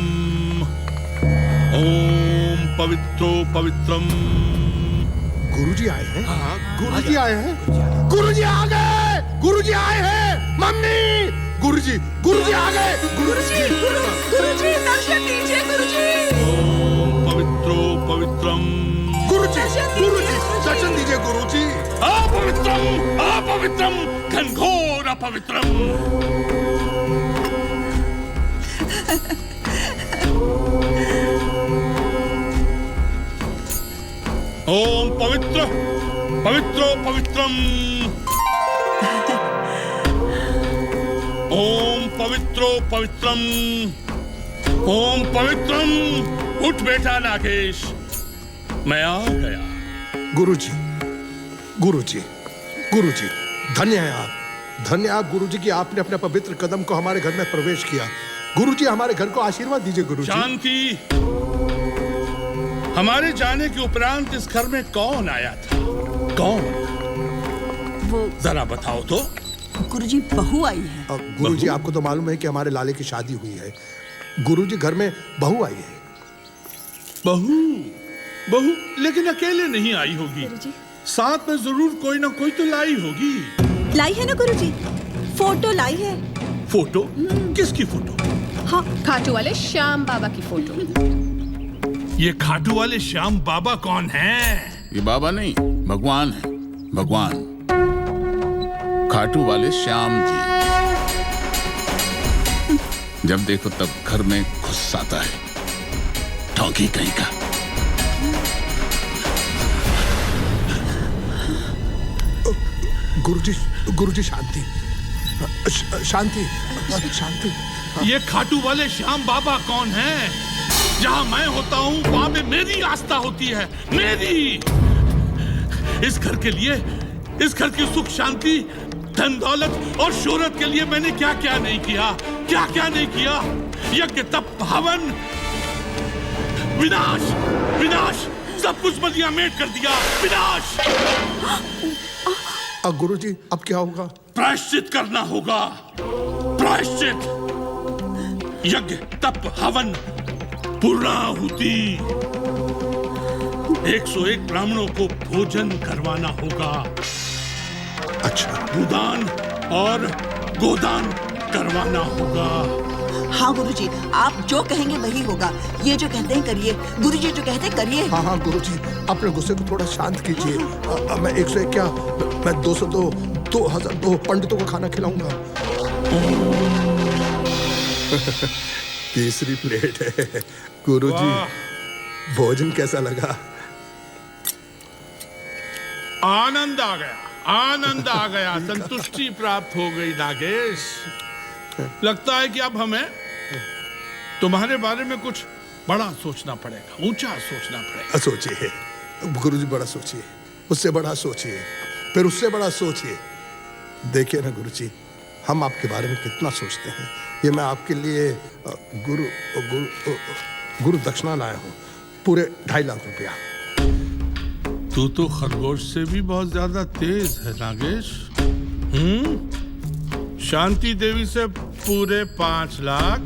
ओम पवित्रो पवित्रम। गुरुजी आए हैं? हाँ, गुरुजी आए हैं। गुरुजी आ गए, गुरुजी आए हैं। मम्मी, गुरुजी आ गए। गुरुजी दर्शन दीजिए गुरुजी। ओम पवित्रो पवित्रम। गुरुजी दर्शन दीजिए गुरुजी। अपवित्रम घनघोर अपवित्रम। ओम पवित्रो पवित्रम, ओम पवित्रो पवित्रम, ओम पवित्रम। उठ बेटा नागेश, मैं आ गया। गुरुजी, धन्य है आप, धन्य आप गुरुजी कि आपने अपने पवित्र कदम को हमारे घर में प्रवेश किया। गुरुजी, हमारे घर को आशीर्वाद दीजिए गुरुजी। शांति। हमारे जाने के उपरांत इस घर में कौन आया था? कौन? वो जरा बताओ तो। गुरुजी, बहू आई है। गुरुजी, आपको तो मालूम है कि हमारे लाले की शादी हुई है। गुरुजी, घर में बहू आई है। बहू लेकिन अकेले नहीं आई होगी, साथ में जरूर कोई ना कोई तो लाई होगी। लाई है ना गुरुजी, फोटो लाई है। फोटो? किसकी फोटो? हाँ, खाटू वाले श्याम बाबा की फोटो। ये खाटू वाले श्याम बाबा कौन हैं? ये बाबा नहीं, भगवान है, भगवान। खाटू वाले श्याम जी। जब देखो तब घर में घुस आता है, ठौकी कहीं का। गुरुजी शांति। ये खाटू वाले श्याम बाबा कौन हैं? जहां मैं होता हूं वहां पे मेरी आस्था होती है, मेरी। इस घर के लिए, इस घर की सुख शांति, धन दौलत और शोहरत के लिए मैंने क्या क्या नहीं किया, क्या क्या नहीं किया। यज्ञ तप हवन, विनाश विनाश, सब कुछ बलिया मेट कर दिया, विनाश। गुरुजी, अब क्या होगा? प्रायश्चित करना होगा, प्रायश्चित। यज्ञ तप हवन, पूर्णाहुति, 101 ब्राह्मणों को भोजन करवाना होगा। अच्छा। भूदान और गोदान करवाना होगा। हाँ गुरुजी, आप जो कहेंगे वही होगा। ये जो कहते हैं करिए, गुरुजी जो कहते हैं करिए। हाँ हाँ गुरुजी, अपने गुस्से को थोड़ा शांत कीजिए। मैं 101 क्या, मैं 202, 2002 पंडितों को खाना खिलाऊंगा। तीसरी प्लेट है। गुरुजी, भोजन कैसा लगा? आनंद आ गया, आनंद आ गया, संतुष्टि प्राप्त हो गई नागेश। लगता है कि अब हमें तुम्हारे बारे में कुछ बड़ा सोचना पड़ेगा, ऊंचा सोचना पड़ेगा। सोचिए गुरुजी, बड़ा सोचिए, उससे बड़ा सोचिए, फिर उससे बड़ा सोचिए। देखिए ना गुरुजी, हम आपके बारे में कितना सोचते हैं। ये मैं आपके लिए गुरु दक्षिणा लाया हूँ, पूरे 2.5 लाख रुपया। तू तो खरगोश से भी बहुत ज्यादा तेज है नागेश। शांति देवी से पूरे 5 लाख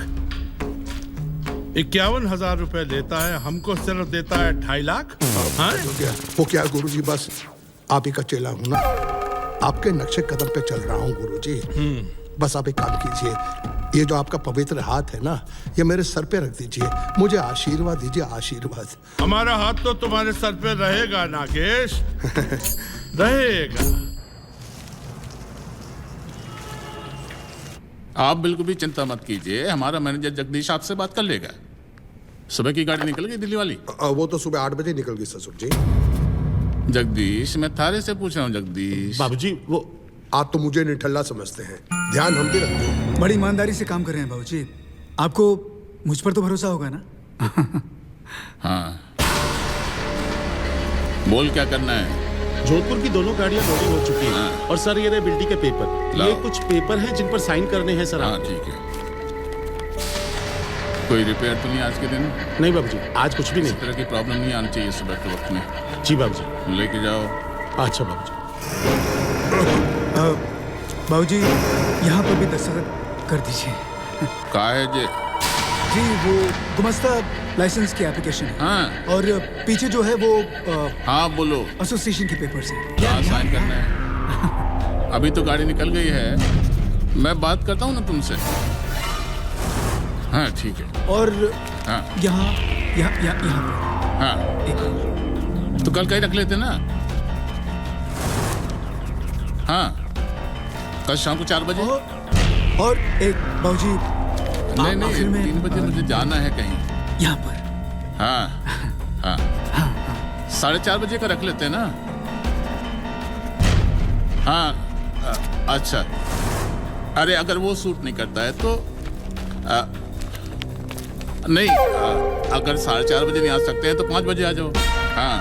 51,000 रुपए लेता है, हमको सिर्फ देता है 2.5 लाख। वो क्या गुरुजी, बस आप ही का चेला हूं ना, आपके नक्शे कदम पे चल रहा हूँ गुरुजी। बस आप एक काम कीजिए, ये जो आपका पवित्र हाथ है ना, ये मेरे सर पे रख दीजिए, मुझे आशीर्वाद दीजिए, आशीर्वाद। हमारा हाथ तो तुम्हारे सर पे रहेगा नागेश, रहेगा। आप बिल्कुल भी चिंता मत कीजिए, हमारा मैनेजर जगदीश आपसे बात कर लेगा। सुबह की गाड़ी निकल गई दिल्ली वाली? वो तो सुबह 8 बजे निकल गई ससुर जी। जगदीश, मैं थारे से पूछ रहा हूँ जगदीश। बाबूजी, वो आप तो मुझे निठल्ला समझते हैं, ध्यान हम भी रखते हैं। बड़ी ईमानदारी से काम कर रहे हैं बाबूजी, आपको मुझ पर तो भरोसा होगा ना? हाँ, बोल क्या करना है? जोधपुर की दोनों गाड़ियां लोडिंग हो चुकी हैं। और सर ये रहे बिल्टी के पेपर, ये कुछ पेपर हैं जिन पर साइन करने हैं सर। हाँ ठीक है। कोई रिपेयर तो नहीं आज के दिन? नहीं बाबूजी, आज कुछ भी नहीं। इस तरह की प्रॉब्लम नहीं आनी चाहिए सुबह के वक्त में। जी बाबूजी। लेके जाओ। अच्छा बाबूजी। बाबूजी, यहाँ पर भी दस्तखत कर दीजिए। कहा है जे? जी, वो गुमस्ता लाइसेंस की एप्लीकेशन है। हाँ। और पीछे जो है वो हाँ बोलो। एसोसिएशन के पेपर्स हैं। हाँ, साइन करना है। अभी तो गाड़ी निकल गई है, मैं बात करता हूँ ना तुमसे। हाँ ठीक है। और हाँ यहाँ हाँ, तो कल कहीं रख लेते ना। हाँ, कल शाम को 4 बजे। और एक बाबूजी, नहीं 3 बजे मुझे जाना है कहीं यहाँ पर। हाँ हाँ 4:30 बजे का रख लेते हैं ना। हाँ अच्छा, अरे अगर वो सूट नहीं करता है तो नहीं, अगर 4:30 बजे नहीं आ सकते हैं तो 5 बजे आ जाओ। हाँ,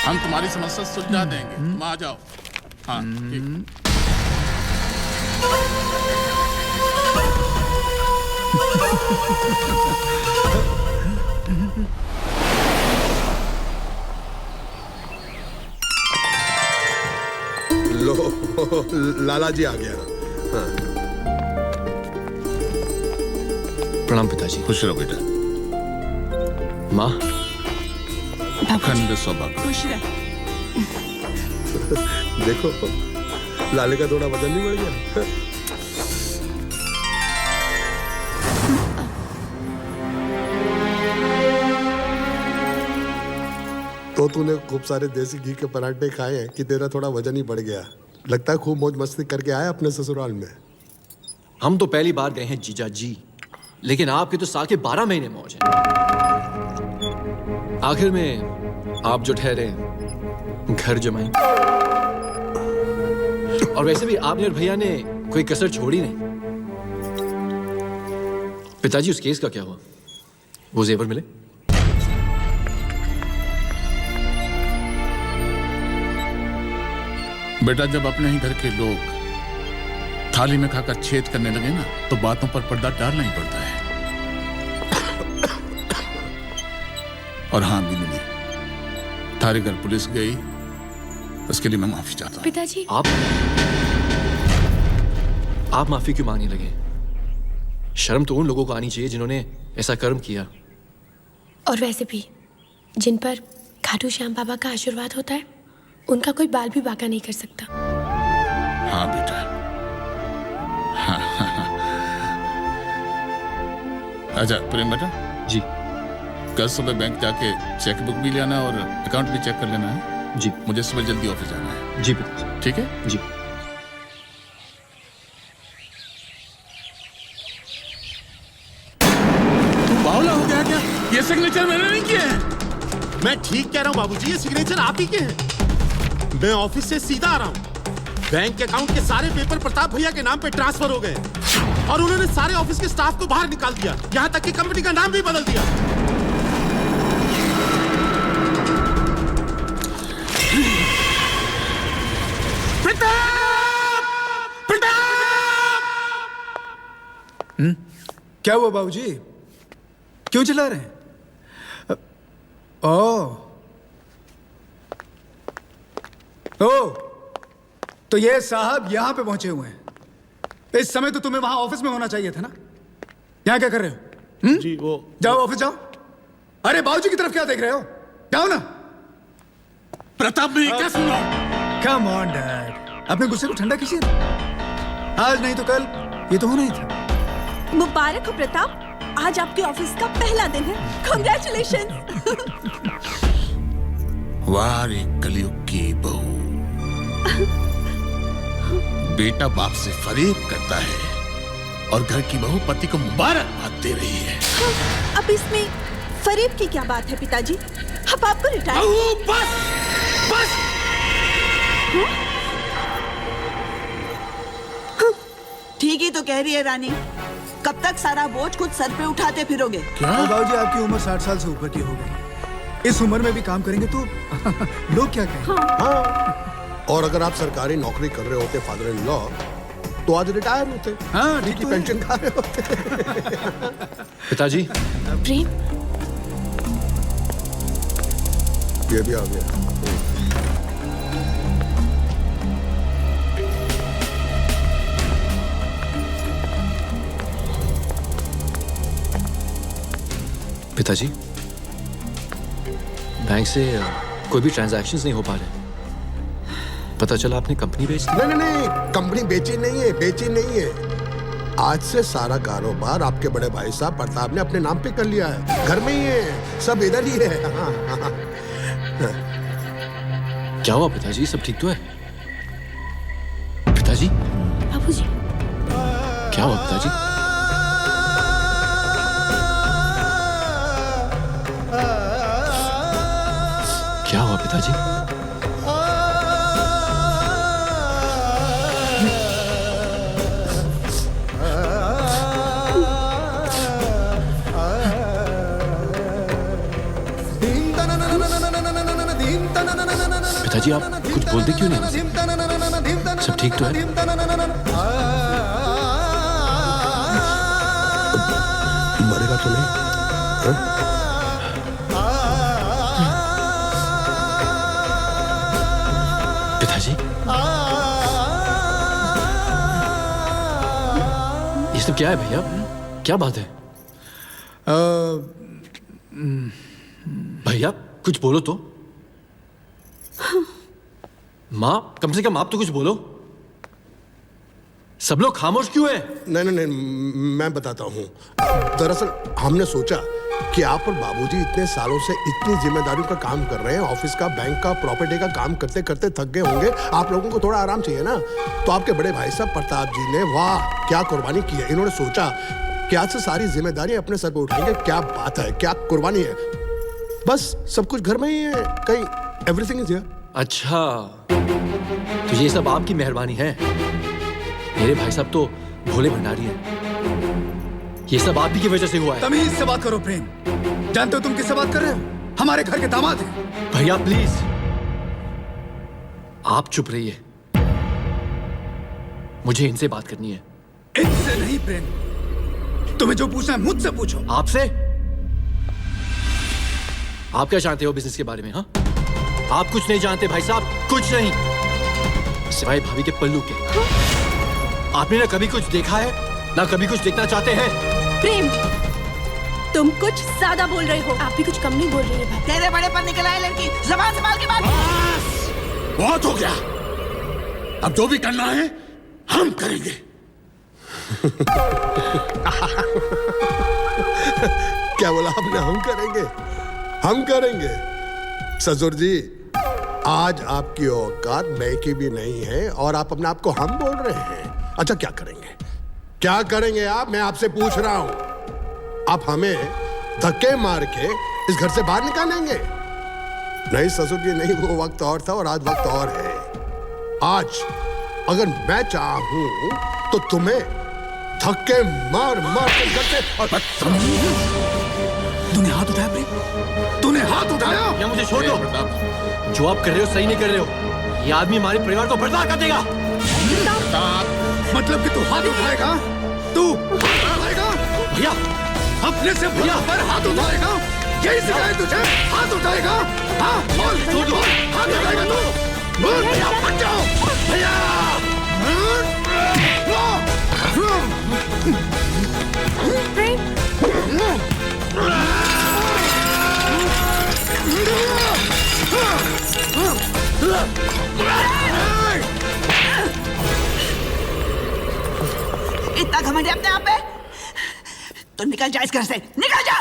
हम तुम्हारी समस्या सुलझा देंगे, तुम आ जाओ। हाँ ठीक। लो, लाला जी आ गया। हाँ। प्रणाम पिताजी। खुश रहो बेटा। माँ, खंड सौभाग्य। खुश रह। देखो, लाले का थोड़ा वजन नहीं बढ़ गया? तो तूने खूब सारे देसी घी के पराठे खाए हैं कि तेरा थोड़ा वजन ही बढ़ गया। लगता है खूब मौज मस्ती करके आया अपने ससुराल में। हम तो पहली बार गए हैं जीजा जी, लेकिन आपके तो साल के 12 महीने मौज है। आखिर में आप जो ठहरे घर जमाए। और वैसे भी आपने और भैया ने कोई कसर छोड़ी नहीं। पिताजी, उस केस का क्या हुआ? वो जेवर मिले? बेटा, जब अपने ही घर के लोग थाली में खाकर छेद करने लगे ना, तो बातों पर पर्दा डालना ही पड़ता है। और हाँ भी मिली, थारे घर पुलिस गई, उसके लिए मैं माफी चाहता हूँ। पिताजी, आप माफी क्यों मांगने लगे? शर्म तो उन लोगों को आनी चाहिए जिन्होंने ऐसा कर्म किया। और वैसे भी जिन पर खाटू श्याम बाबा का आशीर्वाद होता है, उनका कोई बाल भी बांका नहीं कर सकता। हाँ बेटा, अच्छा प्रेम बेटा जी कल सुबह बैंक जाके चेकबुक भी लेना और अकाउंट भी चेक कर लेना है। जी मुझे सुबह जल्दी ऑफिस जाना है। जी पिताजी। ठीक है जी। तू बावला हो गया क्या? ये सिग्नेचर मैंने नहीं किए हैं। मैं ठीक कह रहा हूँ बाबूजी, ये सिग्नेचर आप ही के हैं। मैं ऑफिस से सीधा आ रहा हूँ। बैंक के अकाउंट के सारे पेपर प्रताप भैया के नाम पे ट्रांसफर हो गए और उन्होंने सारे ऑफिस के स्टाफ को बाहर निकाल दिया, यहाँ तक कि कंपनी का नाम भी बदल दिया। क्या हुआ बाबूजी? क्यों चिल्ला रहे हैं? ओ, तो ये साहब यहां पे पहुंचे हुए हैं। इस समय तो तुम्हें वहां ऑफिस में होना चाहिए था ना। यहां क्या कर रहे हो? जी वो जाओ ऑफिस जाओ। अरे बाबूजी की तरफ क्या देख रहे हो? जाओ ना। प्रताप ने क्या सुना? कम ऑन डैड, अपने गुस्से को ठंडा कीजिए। आज नहीं तो कल ये तो होना ही था। मुबारक हो प्रताप, आज आपके ऑफिस का पहला दिन है। कांग्रेचुलेशन। वाह रे कलयुग की बहू, बेटा बाप से फरेब करता है और घर की बहू पति को मुबारकबाद दे रही है। अब इसमें फरेब की क्या बात है पिताजी? अब आपको रिटायर। बस बस। ठीक ही तो कह रही है रानी, कब तक सारा बोझ खुद सर पे उठाते फिरोगे? बाबूजी आपकी उम्र 60 साल से ऊपर की हो गई। इस उम्र में भी काम करेंगे तो लोग क्या कहेंगे? हाँ। और अगर आप सरकारी नौकरी कर रहे होते फादर इन लॉ तो आज रिटायर होते। हाँ, ठीक है, पेंशन खा रहे होते। पिताजी। प्रेम ये भी आ गया। पिताजी, बैंक से कोई भी ट्रांजैक्शंस नहीं हो पा रहे। पता चला आपने कंपनी बेच दी? नहीं, कंपनी बेची नहीं है, बेची नहीं है। आज से सारा कारोबार आपके बड़े भाई साहब प्रताप ने अपने नाम पे कर लिया है। घर में ही है, सब इधर ही है। हाँ। क्या हुआ पिताजी, सब ठीक तो है? पिताजी? बाबूजी। क्या हुआ पिताजी? क्या हुआ पिताजी? पिताजी आप कुछ बोलते क्यों नहीं? सब ठीक तो है? मरेगा तो नहीं? पिताजी, ये सब क्या है भैया? क्या बात है? भैया कुछ बोलो तो। माँ, कम से कम आप तो कुछ बोलो। सब लोग खामोश क्यों हैं? नहीं, मैं बताता हूँ। दरअसल हमने सोचा कि आप और बाबूजी इतने सालों से इतनी जिम्मेदारियों का काम कर रहे हैं, ऑफिस का, बैंक का, प्रॉपर्टी का काम करते करते थक गए होंगे। आप लोगों को थोड़ा आराम चाहिए ना। तो आपके बड़े भाई साहब प्रताप जी ने वाह क्या कुर्बानी की है। इन्होंने सोचा कि आज से सारी जिम्मेदारी अपने सर पर उठाएंगे। क्या बात है, क्या कुर्बानी है। बस सब कुछ घर में ही है, कहीं एवरीथिंग इज हियर। अच्छा, तो ये सब आपकी मेहरबानी है। मेरे भाई साहब तो भोले भंडारी हैं। ये सब आप ही की वजह से हुआ है। तमीज से बात करो प्रेम। जानते हो तुम किससे बात कर रहे हो? हमारे घर के दामाद हैं। भैया प्लीज आप चुप रहिए, मुझे इनसे बात करनी है। इनसे नहीं प्रेम, तुम्हें जो पूछना है मुझसे पूछो। आपसे? आप क्या जानते हो बिजनेस के बारे में? हाँ, आप कुछ नहीं जानते भाई साहब, कुछ नहीं, सिवाय भाभी के पल्लू के। आपने ना कभी कुछ देखा है ना कभी कुछ देखना चाहते हैं। प्रेम, तुम कुछ ज्यादा बोल रहे हो। आप भी कुछ कम नहीं बोल रही है भाभी। तेरे बड़े पर निकल आए लड़की, ज़बान संभाल के बात। बहुत हो गया, अब जो भी करना है हम करेंगे। क्या बोला आपने? हम करेंगे, हम करेंगे। ससुर जी, आज आपकी औकात मैं की भी नहीं है और आप अपने आप को हम बोल रहे हैं। अच्छा, क्या करेंगे? क्या करेंगे आप? मैं आपसे पूछ रहा हूं। आप हमें धक्के मार के इस घर से बाहर निकालेंगे? नहीं ससुर जी, नहीं। वो वक्त और था और आज वक्त और है। आज अगर मैं चाहूं तो तुम्हें धक्के मार मार के घर से। तूने हाथ उठाया प्रेम? तूने हाथ उठाया? या मुझे छोड़ दो। जो आप कर रहे हो सही नहीं कर रहे हो। ये आदमी हमारे परिवार को बर्बाद कर देगा। मतलब कि तू हाथ उठाएगा? तू उठाएगा? भैया, अपने से भैया पर हाथ उठाएगा? यही सिखाया तुझे? हाथ उठाएगा? हाँ, बोल, बोल, हाथ उठाएगा तू? बोल भैया, फट जाओ भैया। इतना घमंड है अपने आप पे? तो निकल जा इस घर से, निकल जा।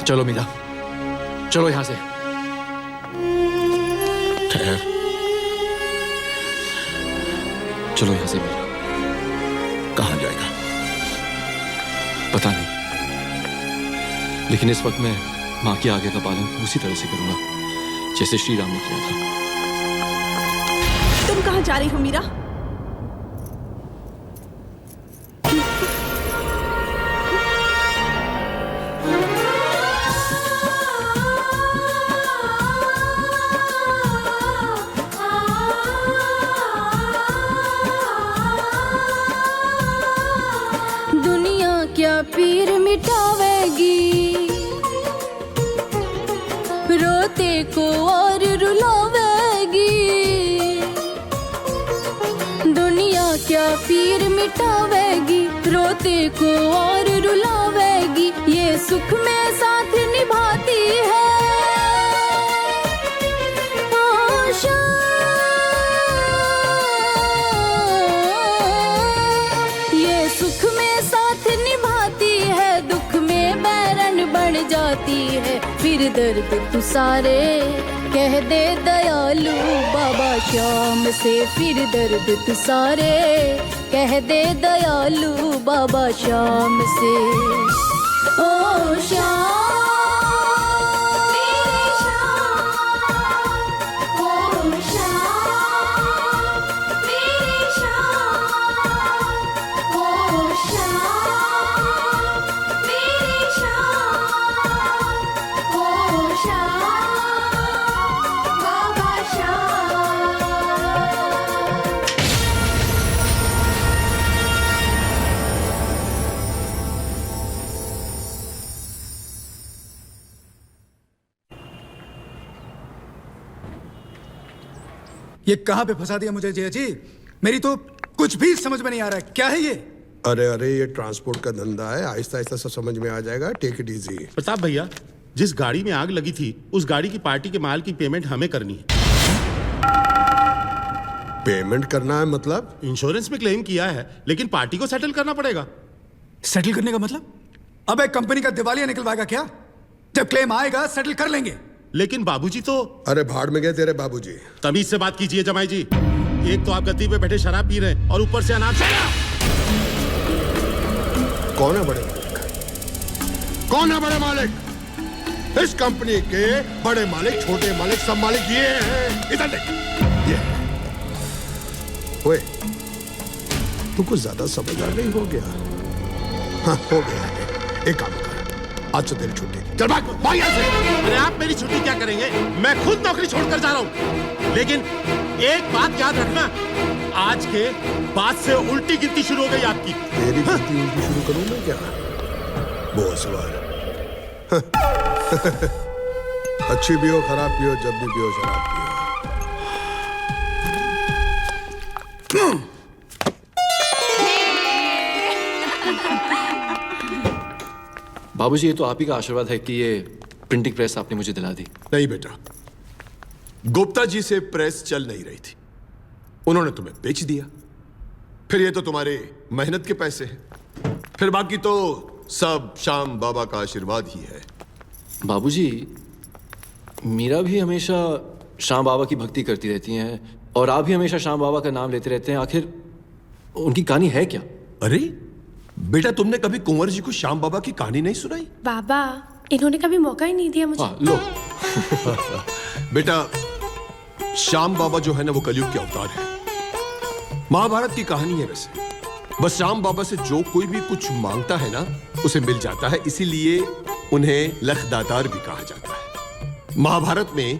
चलो मीरा, चलो यहां से। ठहर। चलो यहां से मीरा। कहां जाएगा? पता नहीं, लेकिन इस वक्त मैं मां के आगे का पालन उसी तरह से करूंगा जैसे श्री राम ने किया था। तुम कहां जा रही हो मीरा? दुनिया क्या पीर मिटावेगी, रोते को और रुलावेगी। दुनिया क्या पीर मिटावेगी, रोते को और रुलावेगी। ये सुख में साथ निभाती है आशा। ये सुख में साथ निभाती है, दुख में बैरन बन जाती है। फिर दर्द तू सारे कह दे दयालु बाबा श्याम से। फिर दर्द तू सारे कह दे दयालु बाबा श्याम से। ओ श्याम, ये कहां पे फंसा दिया मुझे जया जी? मेरी तो कुछ भी समझ में नहीं आ रहा है। क्या है ये? अरे अरे, ये ट्रांसपोर्ट का धंधा है, आहिस्ता आहिस्ता सब समझ में आ जाएगा। Take it easy. प्रताप भैया, जिस गाड़ी में आग लगी थी उस गाड़ी की पार्टी के माल की पेमेंट हमें करनी है। पेमेंट करना है मतलब? इंश्योरेंस में क्लेम किया है, लेकिन पार्टी को सेटल करना पड़ेगा। सेटल करने का मतलब? अब एक कंपनी का दिवालिया निकलवाएगा क्या? जब क्लेम आएगा सेटल कर लेंगे। लेकिन बाबूजी तो। अरे भाड़ में गए तेरे बाबूजी। तमीज से बात कीजिए जमाई जी। एक तो आप गद्दी पे बैठे शराब पी रहे हैं और ऊपर से अनाज। कौन है बड़े मालिक? कौन है बड़े मालिक? इस कंपनी के बड़े मालिक, छोटे मालिक, सब मालिक ये हैं। इधर देख, ये ओए, तू कुछ ज्यादा समझदार नहीं हो गया? हाँ, हो गया है। एक काम कर, आज से तेरी छुट्टी। चल भाग, भाग यहाँ से। अरे आप मेरी छुट्टी क्या करेंगे? मैं खुद नौकरी छोड़कर जा रहा हूँ। लेकिन एक बात याद रखना, आज के बाद से उल्टी गिनती शुरू हो गई आपकी। तेरी गिनती उल्टी शुरू करूँ मैं क्या? बोसवार। अच्छी भी हो, खराब भी हो, जब भी पियो शराब पियो। बाबूजी, ये तो आप ही का आशीर्वाद है कि ये प्रिंटिंग प्रेस आपने मुझे दिला दी। नहीं बेटा, गुप्ता जी से प्रेस चल नहीं रही थी, उन्होंने तुम्हें बेच दिया। फिर ये तो तुम्हारे मेहनत के पैसे हैं, फिर बाकी तो सब श्याम बाबा का आशीर्वाद ही है। बाबूजी, मीरा भी हमेशा श्याम बाबा की भक्ति करती रहती हैं और आप भी हमेशा श्याम बाबा का नाम लेते रहते हैं। आखिर उनकी कहानी है क्या? अरे बेटा, तुमने कभी कुंवर जी को श्याम बाबा की कहानी नहीं सुनाई? बाबा, इन्होंने कभी मौका ही नहीं दिया मुझे। लो बेटा, श्याम बाबा जो है ना, वो कलयुग के अवतार है। महाभारत की कहानी है वैसे। बस श्याम बाबा से जो कोई भी कुछ मांगता है ना, उसे मिल जाता है, इसीलिए उन्हें लखदातार भी कहा जाता है। महाभारत में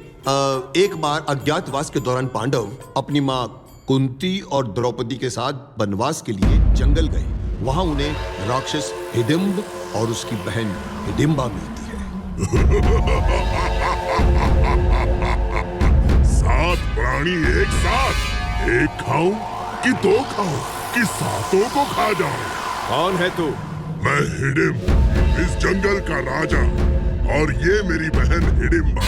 एक बार अज्ञातवास के दौरान पांडव अपनी मां कुंती और द्रौपदी के साथ वनवास के लिए जंगल गए। वहां उन्हें राक्षस हिडिंब और उसकी बहन हिडिंबा मिलती है। 7 प्राणी एक साथ, एक खाऊं कि 2 खाऊं कि 7 को खा जाऊं? कौन है तू? मैं हिडिंब, इस जंगल का राजा, और ये मेरी बहन हिडिंबा।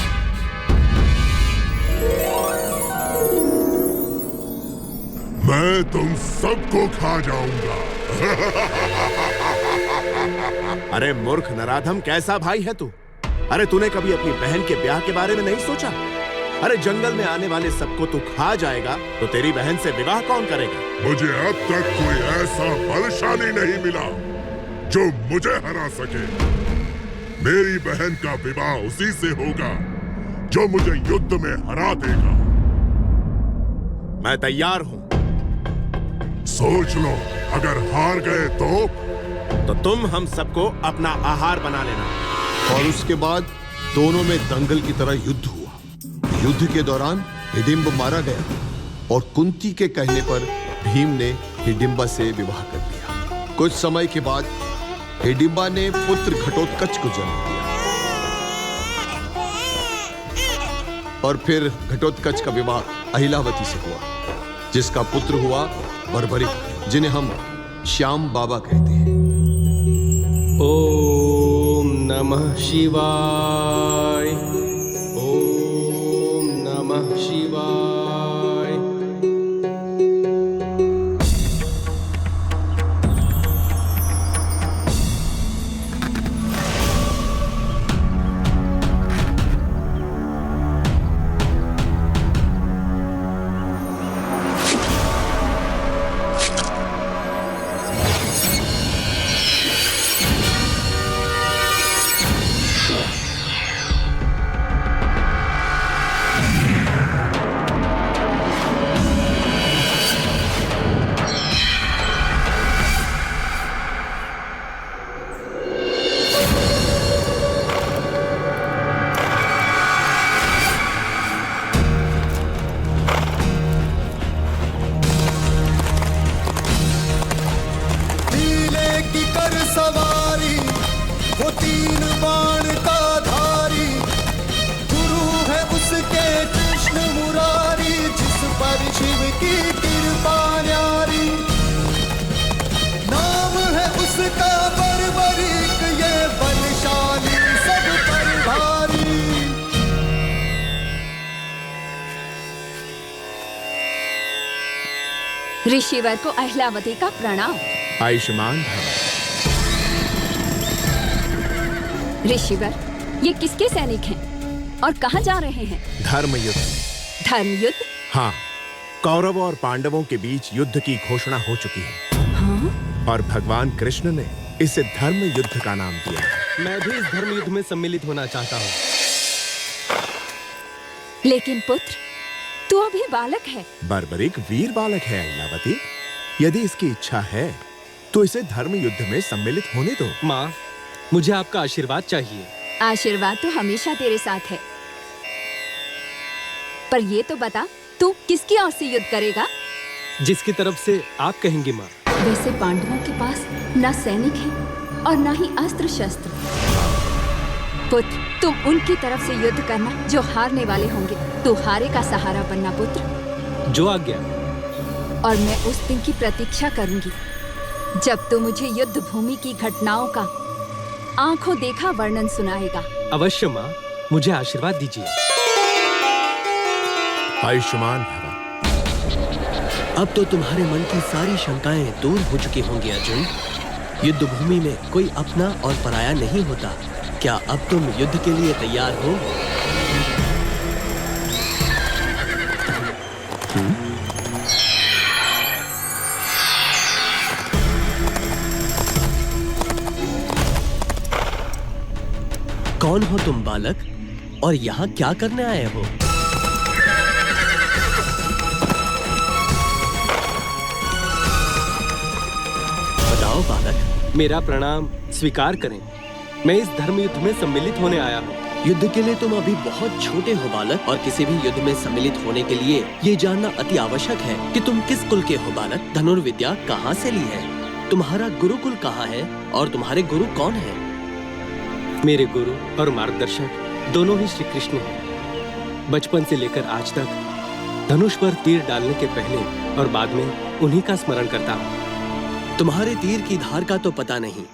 मैं तुम सबको खा जाऊंगा। अरे मूर्ख नराधम, कैसा भाई है तू? अरे तूने कभी अपनी बहन के ब्याह के बारे में नहीं सोचा? अरे जंगल में आने वाले सबको तू खा जाएगा तो तेरी बहन से विवाह कौन करेगा? मुझे अब तक कोई ऐसा बलशाली नहीं मिला जो मुझे हरा सके। मेरी बहन का विवाह उसी से होगा जो मुझे युद्ध में हरा देगा। मैं तैयार हूं। सोच लो, अगर हार गए तो तुम हम सबको अपना आहार बना लेना। और उसके बाद दोनों में दंगल की तरह युद्ध हुआ। युद्ध के दौरान हिडिंब मारा गया और कुंती के कहने पर भीम ने हिडिंबा से विवाह कर दिया। कुछ समय के बाद हिडिंबा ने पुत्र घटोत्कच को जन्म दिया और फिर घटोत्कच का विवाह अहिलावती से हुआ, जिसका पुत्र हुआ बर्बरिक, जिन्हें हम श्याम बाबा कहते हैं। ओम नमः शिवाय, ओम नमः शिवाय। ऋषिवर को अहिलावती का प्रणाम। आयुष्मान भव। ऋषिवर, ये किसके सैनिक हैं और कहाँ जा रहे हैं? धर्म युद्ध। धर्म युद्ध? हाँ, कौरवों और पांडवों के बीच युद्ध की घोषणा हो चुकी है। हाँ? और भगवान कृष्ण ने इसे धर्म युद्ध का नाम दिया। मैं भी इस धर्म युद्ध में सम्मिलित होना चाहता हूँ। लेकिन पुत्र, तू अभी बालक है। बर्बरिक वीर बालक है अहिलावती। यदि इसकी इच्छा है तो इसे धर्म युद्ध में सम्मिलित होने दो। माँ, मुझे आपका आशीर्वाद चाहिए। आशीर्वाद तो हमेशा तेरे साथ है, पर ये तो बता, तू किसकी ओर से युद्ध करेगा? जिसकी तरफ से आप कहेंगी माँ। वैसे पांडवों के पास न सैनिक है और न ही अस्त्र शस्त्र। पुत्र, तुम उनकी तरफ से युद्ध करना जो हारने वाले होंगे। तू हारे का सहारा बनना पुत्र। जो आज्ञा। और मैं उस दिन की प्रतीक्षा करूंगी जब तू मुझे युद्ध भूमि की घटनाओं का आंखों देखा वर्णन सुनाएगा। अवश्य माँ, मुझे आशीर्वाद दीजिए। आयुष्मान भव। अब तो तुम्हारे मन की सारी शंकाएं दूर हो चुकी होंगी अर्जुन। युद्ध भूमि में कोई अपना और पराया नहीं होता। क्या अब तुम युद्ध के लिए तैयार हो? कौन हो तुम बालक, और यहाँ क्या करने आए हो? बताओ बालक। मेरा प्रणाम स्वीकार करें। मैं इस धर्म युद्ध में सम्मिलित होने आया हूँ। युद्ध के लिए तुम अभी बहुत छोटे हो बालक, और किसी भी युद्ध में सम्मिलित होने के लिए ये जानना अति आवश्यक है कि तुम किस कुल के हो बालक। धनुर्विद्या कहाँ से ली है? तुम्हारा गुरुकुल कहाँ है, और तुम्हारे गुरु कौन है? मेरे गुरु और मार्गदर्शक दोनों ही श्री कृष्ण हैं। बचपन से लेकर आज तक धनुष पर तीर डालने के पहले और बाद में उन्हीं का स्मरण करता हूँ। तुम्हारे तीर की धार का तो पता नहीं,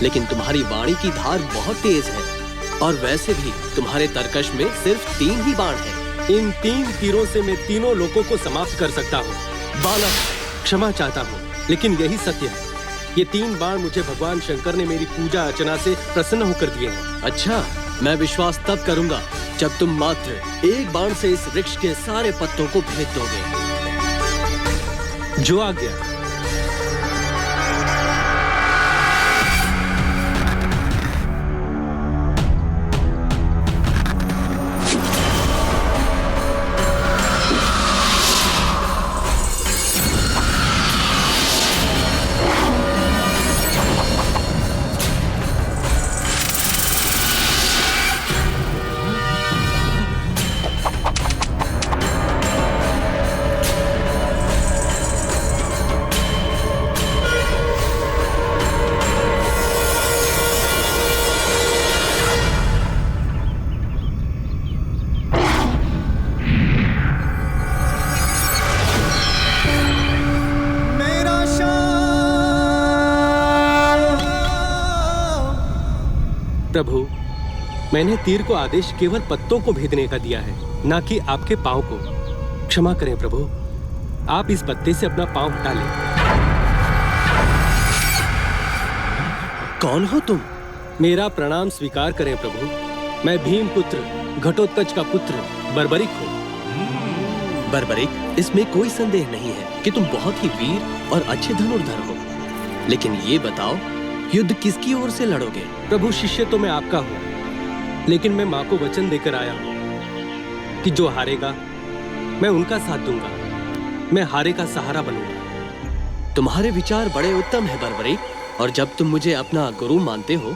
लेकिन तुम्हारी वाणी की धार बहुत तेज है। और वैसे भी तुम्हारे तरकश में सिर्फ 3 ही बाण हैं। इन 3 तीरों से मैं तीनों लोगों को समाप्त कर सकता हूँ। बालक, क्षमा चाहता हूँ, लेकिन यही सत्य है। ये 3 बाण मुझे भगवान शंकर ने मेरी पूजा अर्चना से प्रसन्न होकर दिए हैं। अच्छा, मैं विश्वास तब करूंगा जब तुम मात्र 1 बाण से इस वृक्ष के सारे पत्तों को भेद दोगे। जो आज्ञा। प्रभु, मैंने तीर को आदेश केवल पत्तों को भेदने का दिया है, ना कि आपके पांव को। क्षमा करें प्रभु, आप इस पत्ते से अपना पांव हटा लें। कौन हो तुम? मेरा प्रणाम स्वीकार करें प्रभु। मैं भीम पुत्र घटोत्कच का पुत्र बर्बरिक हूँ। बर्बरिक, इसमें कोई संदेह नहीं है कि तुम बहुत ही वीर और अच्छे धनुर्धर हो। लेकिन ये बताओ, युद्ध किसकी ओर से लड़ोगे? प्रभु, शिष्य तो मैं आपका हूँ, लेकिन मैं माँ को वचन देकर आया हूँ कि जो हारेगा मैं उनका साथ दूंगा। मैं हारे का सहारा बनूंगा। तुम्हारे विचार बड़े उत्तम है बर्बरिक, और जब तुम मुझे अपना गुरु मानते हो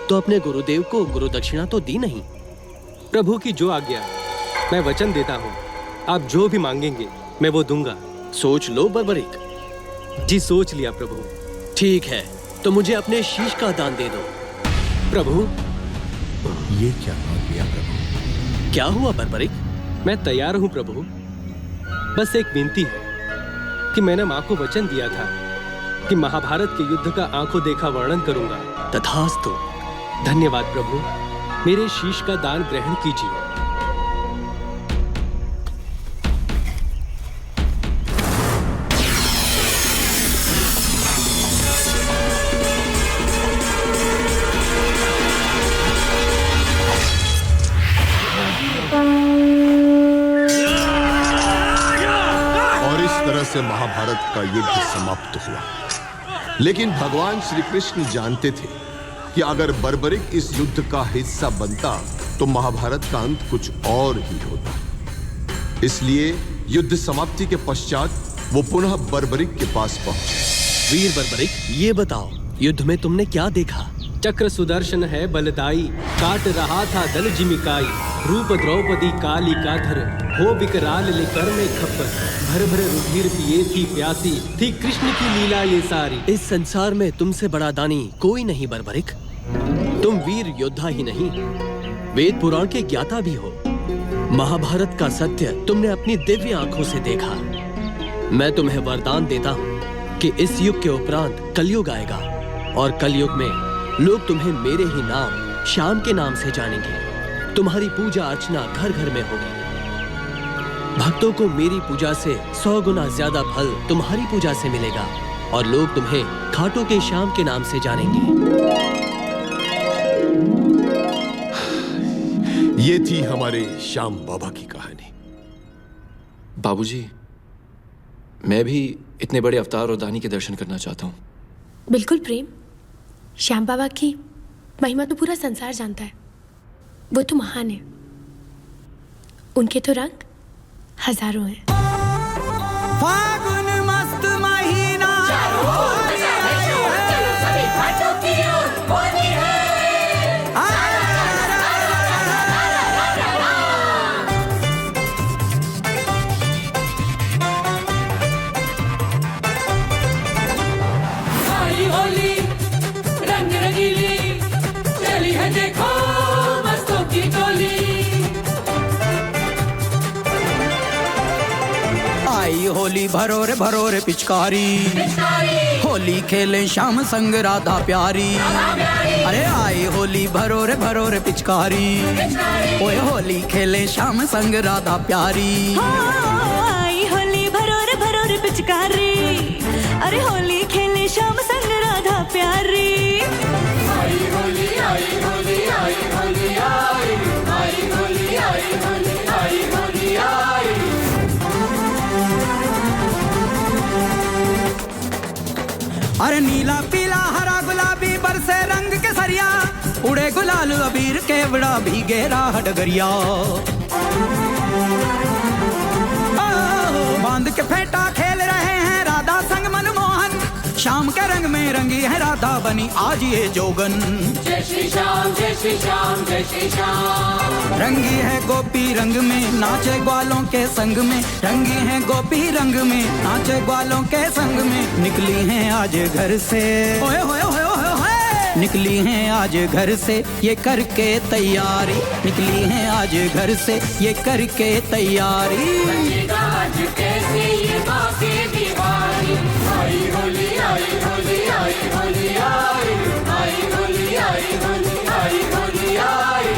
तो अपने गुरुदेव को गुरु दक्षिणा तो दी नहीं। प्रभु की जो आज्ञा। मैं वचन देता हूँ, आप जो भी मांगेंगे मैं वो दूंगा। सोच लो बर्बरिक। जी सोच लिया प्रभु। ठीक है, तो मुझे अपने शीश का दान दे दो। प्रभु, ये क्या मांग लिया प्रभु? क्या हुआ बर्बरिक? मैं तैयार हूँ प्रभु। बस एक विनती है कि मैंने माँ को वचन दिया था कि महाभारत के युद्ध का आंखों देखा वर्णन करूंगा। तथास्तु। धन्यवाद प्रभु, मेरे शीश का दान ग्रहण कीजिए। से महाभारत का युद्ध समाप्त हुआ। लेकिन भगवान श्री कृष्ण जानते थे कि अगर बर्बरिक इस युद्ध का हिस्सा बनता तो महाभारत का अंत कुछ और ही होता। इसलिए युद्ध समाप्ति के पश्चात वो पुनः बर्बरिक के पास पहुंचे। वीर बर्बरिक, ये बताओ, युद्ध में तुमने क्या देखा? चक्र सुदर्शन है बलदाई, काट रहा था दल जिमिकाई। रूप द्रौपदी काली काधर, हो विकराल ले कर में खप्पर। भर भर रुधिर पिए थी प्यासी, थी कृष्ण की लीला ये सारी। इस संसार में तुमसे बड़ा दानी कोई नहीं बर्बरिक। तुम वीर योद्धा ही नहीं, वेद पुराण के ज्ञाता भी हो। महाभारत का सत्य तुमने अपनी दिव्य आंखों से देखा। मैं तुम्हें वरदान देता हूँ कि इस युग के उपरांत कलयुग आएगा, और कलयुग में लोग तुम्हें मेरे ही नाम श्याम के नाम से जानेंगे। तुम्हारी पूजा अर्चना घर घर में होगी। भक्तों को मेरी पूजा से 100 गुना ज्यादा फल तुम्हारी पूजा से मिलेगा और लोग तुम्हें खाटू के श्याम के नाम से जानेंगे। ये थी हमारे श्याम बाबा की कहानी। बाबूजी, मैं भी इतने बड़े अवतार और दानी के दर्शन करना चाहता हूँ। बिल्कुल प्रेम, श्याम बाबा की महिमा तो पूरा संसार जानता है। वो तो महान है, उनके तो रंग हजारों हैं। फागुन मस्त महीना आई होली रंग रंगीली चली है देखो मस्तों की टोली। आई होली भरो रे पिचकारी, होली खेले श्याम संग राधा प्यारी। अरे आई होली भरो रे पिचकारी, ओए होली खेले श्याम संग राधा प्यारी। आई होली भरो रे पिचकारी, अरे होली खेले श्याम संग राधा प्यारी। आई होली आई होली आई होली आई आई होली आई होली आई होली आई। अरे नीला पीला हरा गुलाबी बरसे रंग के सरिया, उड़े गुलाल अबीर के बड़ा भीगे राह डगरिया। बांध के फेंटा खेल रहे हैं राधा संग मनमोहन, शाम के रंग में रंगी है राधा बनी आज ये जोगन। जय श्री श्याम जय श्री श्याम जय श्री श्याम। रंगी है गोपी रंग में नाचे ग्वालों के संग में, रंगी है गोपी रंग में नाचे ग्वालों के संग में। निकली हैं आज घर से ओए होए होए होए होए, निकली हैं आज घर से ये करके तैयारी, निकली हैं आज घर से ये करके तैयारी। आज कैसे ये बाकी दीवारी। आई होली आई होली आई होली आई आई होली आई होली आई होली आई।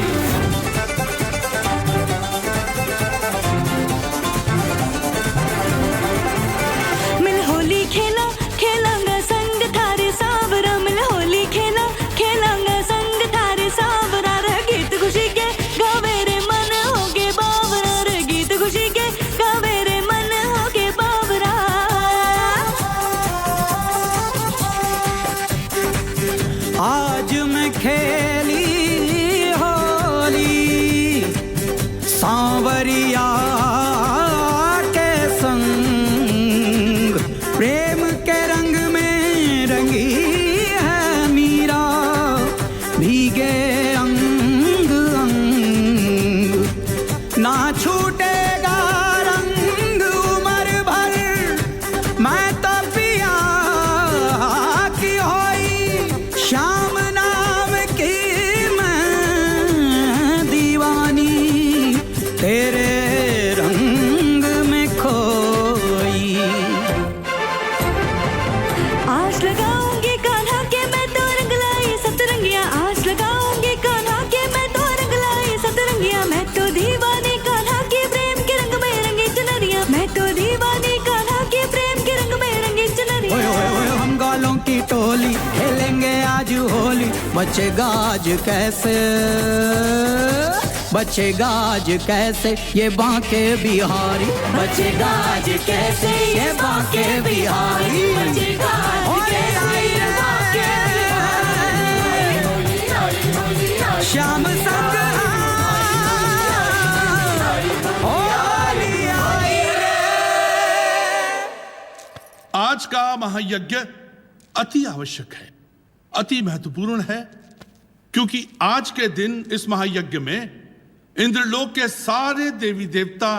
मिल होली खेला खेलांगा संग थारे सावरा। मिल होली खेला खेलांगा संग थारे सावरा। रे गीत खुशी के गावे रे मन होगे बावरा। रे गीत खुशी के गावे रे मन होगे बावरा। आज मैं खेली होली सांवरिया के संग, प्रेम के रंग में रंगी है मीरा भीगे अंग अंग। ना छूटेगा रंग उम्र भर, मैं तो पिया की होई श्याम नाम की मैं दीवानी, तेरे रंग में खोई। आस लगाऊंगी कान्हा के मैं तो रंग लाई सतरंगिया। आस लगाऊंगी कान्हा के मैं तो रंग लाई सतरंगिया। मैं तो दीवानी कान्हा के प्रेम के रंग में रंगी चुनरिया। मैं तो दीवानी कान्हा के प्रेम के रंग में रंगी चुनरिया। ओए ओए ओए हम गालों की टोली खेलेंगे आज होली, बचेगा आज कैसे बचेगा आज कैसे ये बांके बिहारी। बचेगा आज कैसे ये बांके बिहारी। बचेगा आज कैसे ये बांके बिहारी। श्याम संग होली आई रे। आज का महायज्ञ अति आवश्यक है, अति महत्वपूर्ण है, क्योंकि आज के दिन इस महायज्ञ में इंद्रलोक के सारे देवी देवता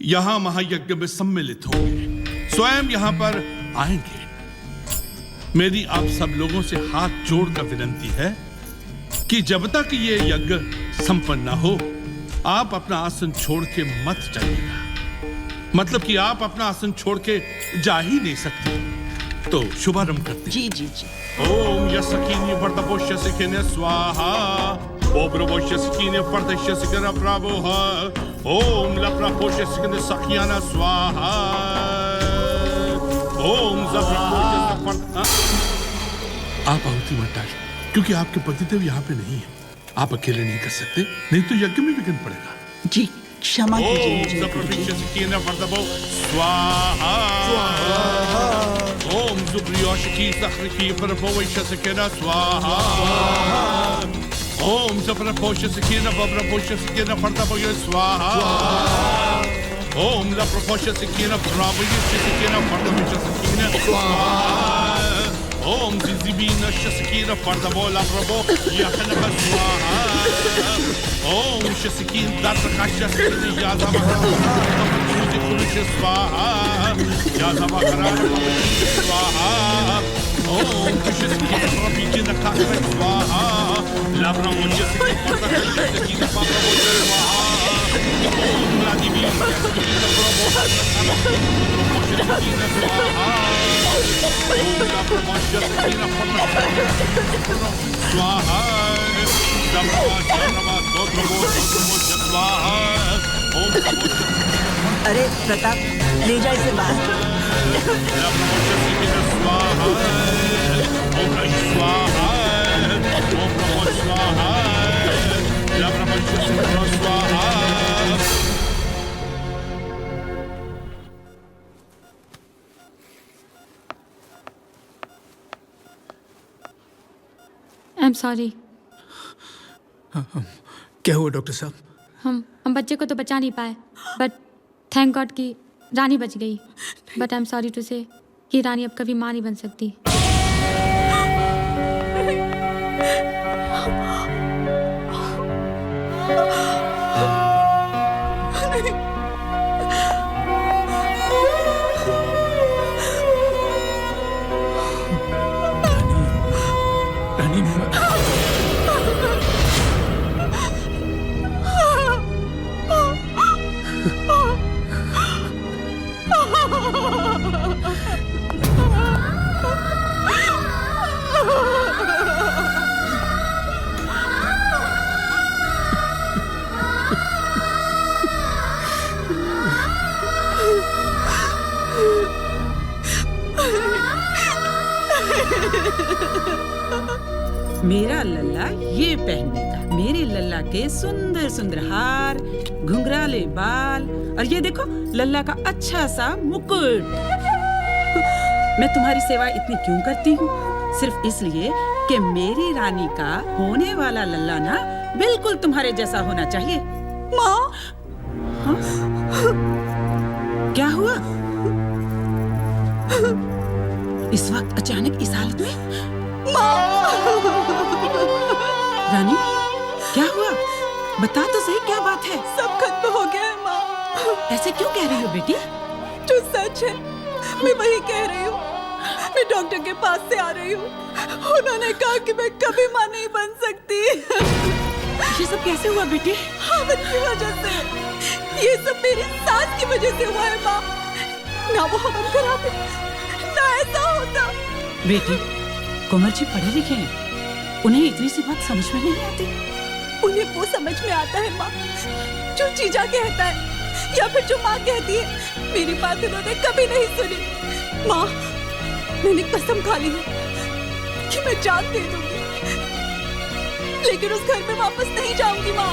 यहां महायज्ञ में सम्मिलित होंगे, स्वयं यहां पर आएंगे। मेरी आप सब लोगों से हाथ जोड़कर विनती है कि जब तक ये यज्ञ संपन्न न हो, आप अपना आसन छोड़ के मत जाइएगा। मतलब कि आप अपना आसन छोड़ के जा ही नहीं सकते। तो शुभारंभ करते हैं। जी जी जी। ओम यस्कीनि वर्तपोष्य सिखिने स्वाहा। ओम ब्रह्मोष्य सिखिने वर्तस्य सिखिने प्रावोह। ओम लप्रा पोषे सिकंद सखियाना स्वाहा ओम जफ्रा पोषे आप आहुति मत डालिए क्योंकि आपके पतिदेव यहाँ पे नहीं है। आप अकेले नहीं कर सकते, नहीं तो यज्ञ में विघ्न पड़ेगा। जी क्षमा कीजिए ओम जप्रविश्य सिकीन फर्दबो स्वाहा ओम जुब्रियोशकी सखरकी फरफोविश्य सिकीन स्वाहा ओम जप्रपोष्य सिकीन फरफोविश्य सिकीन फर्दबो स्वाहा ओम लप्रपोष्य सिकीन फरफोविश्य सिकीन फर्दविश्य सिकीन स्वाहा ओम जिजिबीन शसकीन फर्दबो लप्रबो यखनब स्वाहा ओम शसकीन दर्शकाश शसकीन याज़ामकराज कुलश स्वाहा याज़ामकराज स्वाहा ओम शसकीन रबीजिन काकर स्वाहा लप्रबो शसकीन फर्दबो फर्दबो स्वाहा ओम लादिबीन शसकीन फर्दबो शसकीन स्वाहा ओम लप्रबो शसकीन फर्दबो स्वाहा अरे प्रताप ले जा इसे बाहर। आई एम सॉरी। क्या हुआ डॉक्टर साहब? हम बच्चे को तो बचा नहीं पाए, बट थैंक गॉड कि रानी बच गई। But I am sorry to say कि रानी अब कभी माँ नहीं बन सकती। मेरा लल्ला ये पहनेगा, मेरे लल्ला के सुंदर सुंदर हार, घुंघराले बाल, और ये देखो लल्ला का अच्छा सा मुकुट। मैं तुम्हारी सेवा इतनी क्यों करती हूँ? सिर्फ इसलिए कि मेरी रानी का होने वाला लल्ला ना बिल्कुल तुम्हारे जैसा होना चाहिए। माँ, हाँ? क्या हुआ? इस वक्त अचानक इस हालत में? रानी क्या हुआ? बता तो सही क्या बात है? सब खत्म हो गया है माँ। ऐसे क्यों कह रही हो बेटी? जो सच है मैं वही कह रही हूँ। मैं डॉक्टर के पास से आ रही हूँ। उन्होंने कहा कि मैं कभी माँ नहीं बन सकती। ये सब कैसे हुआ बेटी? हामिद की वजह से। ये सब मेरी सास की वजह से हुआ है माँ। ना वो हवन कराते, ना ऐसा होता। बेटी कोमल जी पढ़े लिखे हैं, उन्हें इतनी सी बात समझ में नहीं आती। उन्हें वो समझ में आता है माँ जो जीजा कहता है या फिर जो माँ कहती है। मेरी बात उन्होंने कभी नहीं सुनी। माँ, मैंने कसम खा ली है कि मैं जान दे दूंगी, लेकिन उस घर में वापस नहीं जाऊंगी माँ।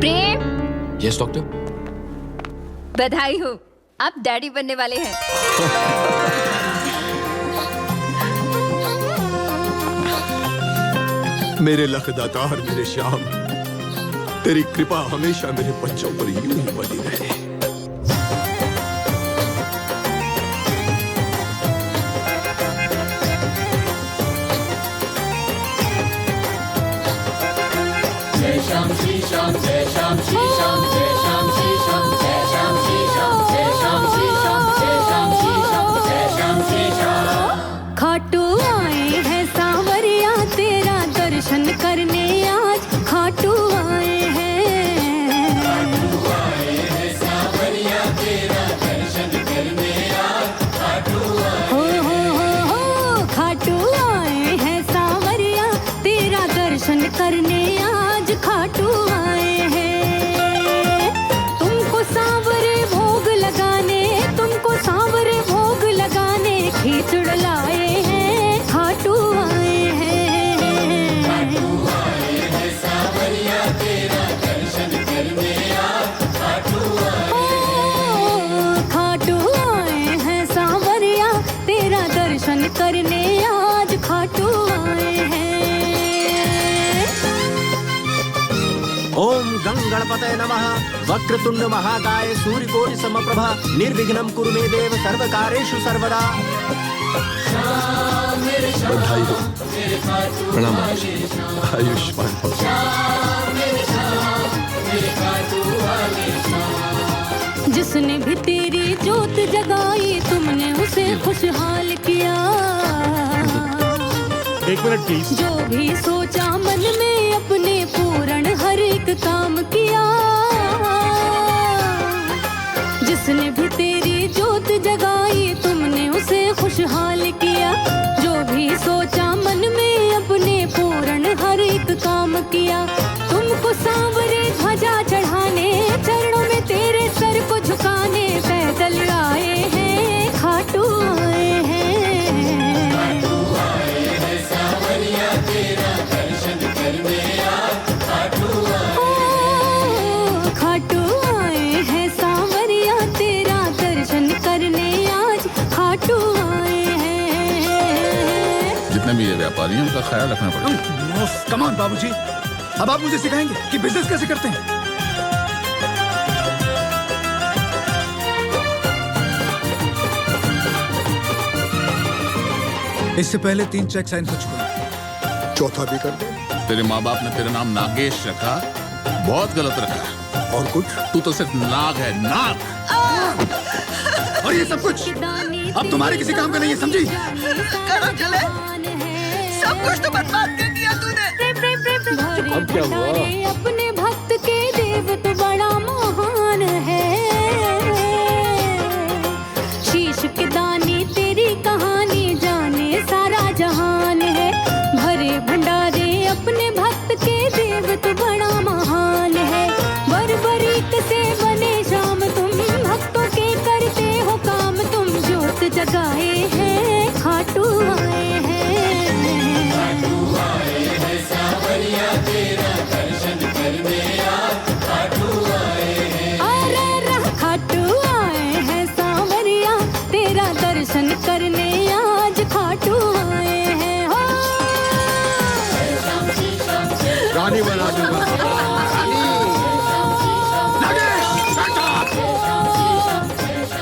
प्रेम, यस डॉक्टर। बधाई हो, आप डैडी बनने वाले हैं। मेरे लखदातार, मेरे श्याम, तेरी कृपा हमेशा मेरे बच्चों पर यूं ही बनी रहे। जय श्याम श्री श्याम, जय श्याम श्री श्याम, जय श्याम श्री श्याम, जय श्याम श्री श्याम, जय श्याम श्री श्याम, जय श्याम श्री श्याम, जय श्याम श्री श्याम। खाटू आए हैं सांवरिया तेरा दर्शन करने आज। खाटू आए हैं, खाटू आए हैं सांवरिया तेरा दर्शन करने गणपतये नमः। वक्रतुंड महाकाय सूर्यकोटि समप्रभा निर्विघ्नं कुरु मे देव सर्वकार्येषु सर्वदा। बधाई हो। प्रणाम महाराज। आयुष्मान भव। जिसने भी तेरी जोत जगाई तुमने उसे खुशहाल किया। एक मिनट प्लीज। जो भी सोचा मन में अपने पूर्ण हर एक काम किया। जिसने भी तेरी जोत जगाई तुमने उसे खुशहाल किया। जो भी सोचा मन में अपने पूर्ण हर एक काम किया। तुमको सांवरे ध्वजा चढ़ाने चरणों में तेरे सर को झुकाने पैदल आए हैं खाटू आए हैं। खाटू आए हैं सांवरिया तेरा दर्शन करने आज खाटू आए। खाटू आए हैं सांवरिया तेरा दर्शन करने आज खाटू आए हैं। जितने भी ये व्यापारी हैं उनका ख्याल रखना पड़ेगा। कम ऑन बाबूजी, अब आप मुझे सिखाएंगे कि बिजनेस कैसे करते हैं। इससे पहले 3 चेक साइन हो चुका है। चौथा भी कर दे। तेरे माँ बाप ने तेरा नाम नागेश रखा, बहुत गलत रखा। और कुछ? तू तो सिर्फ नाग है, नाग। और ये सब कुछ अब तुम्हारे किसी काम का नहीं है, समझी? करो चले, सब कुछ तो बर्बाद कर दिया तूने। अब क्या हुआ? अपने भक्त के देव तो बड़ा महान है। शीश के दानी तेरी कहानी जाने सारा जहान है। भरे भंडारे अपने भक्त के देव तो बड़ा महान है। बरबरीक से बने शाम तुम भक्तों के करते हो काम। तुम ज्योत जगाए हैं खाटू आए हैं। खाटू आए हैं सांवरिया तेरा दर्शन करने आज खाटू आए हैं। अरे खाटू आए हैं सांवरिया तेरा दर्शन करने आज खाटू आए हैं। हो रानी बना दूंगा।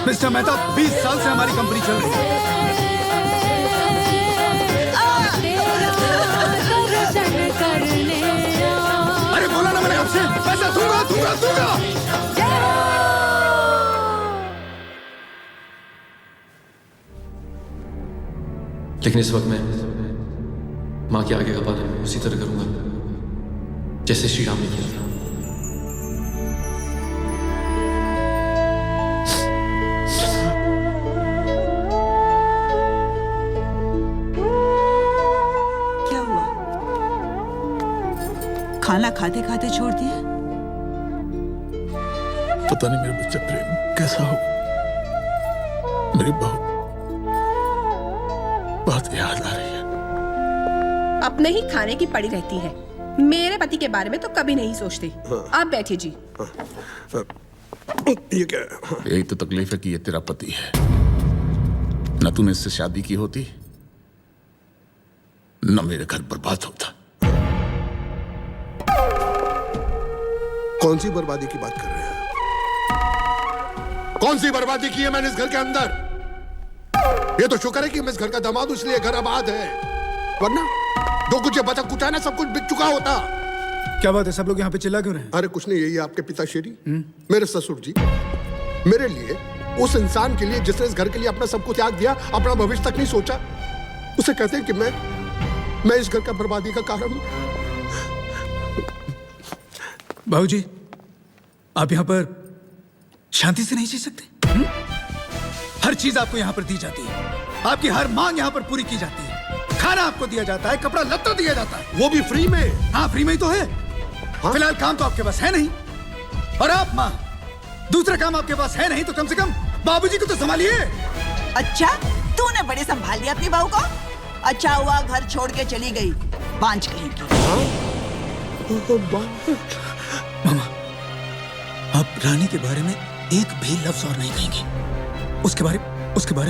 मिस्टर मेहता, 20 साल से हमारी कंपनी चल रही है। अरे बोला ना मैंने आपसे, पैसा दूंगा दूंगा दूंगा। लेकिन इस वक्त मैं माँ के आगे का पालन उसी तरह करूंगा जैसे श्री राम ने किया था। क्या हुआ? खाना खाते खाते छोड़ दिया? पता नहीं मेरे बच्चा प्रेम कैसा हो। मेरी बहुत याद आ रही है। अपने ही खाने की पड़ी रहती है। मेरे पति के बारे में तो कभी नहीं सोचते। आप बैठिए जी। ये क्या है? यही तो तकलीफ है कि ये तेरा पति है। न तूने इससे शादी की होती न मेरे घर बर्बाद होता। कौन सी बर्बादी की बात कर रहे हैं? कौन सी बर्बादी की है मैंने इस घर के अंदर? ये तो शुक्र है कि मैं इस घर का दामाद हूं, इसलिए घर आबाद है। वरना जो कुछ बचा कुछ है ना, सब कुछ बिक चुका होता। क्या बात है, सब लोग यहाँ पे चिल्ला क्यों रहे हैं? अरे कुछ नहीं, यही आपके पिताश्री मेरे ससुर जी मेरे लिए, उस इंसान के लिए जिसने इस घर के लिए अपना सब कुछ त्याग दिया, अपना भविष्य तक नहीं सोचा, उसे कहते हैं कि मैं इस घर का बर्बादी का कारण हूं। बाबूजी, आप यहाँ पर शांति से नहीं जी सकते? हर चीज आपको यहाँ पर दी जाती है, आपकी हर मांग यहाँ पर पूरी की जाती है, खाना आपको दिया जाता है, कपड़ा लत्ता दिया जाता है, वो भी फ्री में। हाँ, फ्री में ही तो है। फिलहाल काम तो आपके पास है नहीं, और आप माँ, दूसरा काम आपके पास है नहीं, तो कम से कम बाबूजी को तो संभालिए। अच्छा, तूने बड़े संभाल लिया अपनी बहू को। अच्छा हुआ घर छोड़ के चली गई, बांझ कहेगी। मामा, आप रानी के बारे में एक भी लफ्ज और नहीं कहेंगी। उसके बारे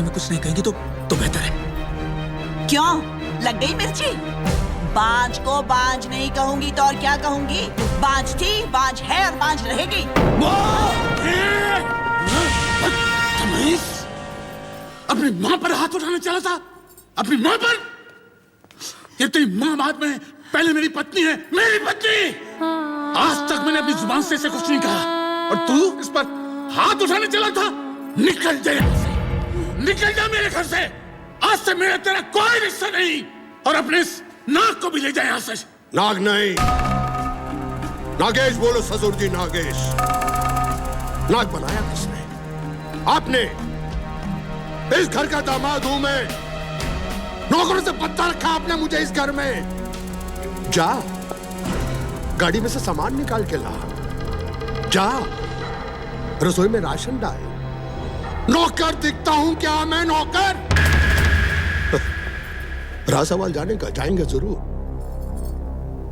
में कुछ नहीं कहेंगी तो बेहतर है। क्यों, लग गई मिर्ची? बांझ को बांझ नहीं कहूंगी तो और क्या कहूंगी? बांझ थी, बांझ है और बांझ रहेगी। अपनी माँ पर हाथ उठाने चला था, अपनी माँ पर। ये तेरी माँ बाद में, पहले मेरी पत्नी है, मेरी पत्नी। आज तक मैंने अपनी जुबान से ऐसे कुछ नहीं कहा, और तू इस पर हाथ उठाने चला था। निकल जा यहाँ से, निकल जा मेरे घर से। आज से मेरा तेरा कोई रिश्ता नहीं, और अपने इस नाग को भी ले जा यहाँ से। नाग नहीं, नागेश बोलो ससुर जी, नागेश। नाग बनाया किसने? आपने। इस घर का दामाद हूं मैं, नौकरों से पत्ता रखा आपने मुझे इस घर में। जा, गाड़ी में से सामान निकाल के ला, जा रसोई में राशन डाल। नौकर दिखता हूं क्या मैं, नौकर? रहा सवाल जाने का, जाएंगे जरूर,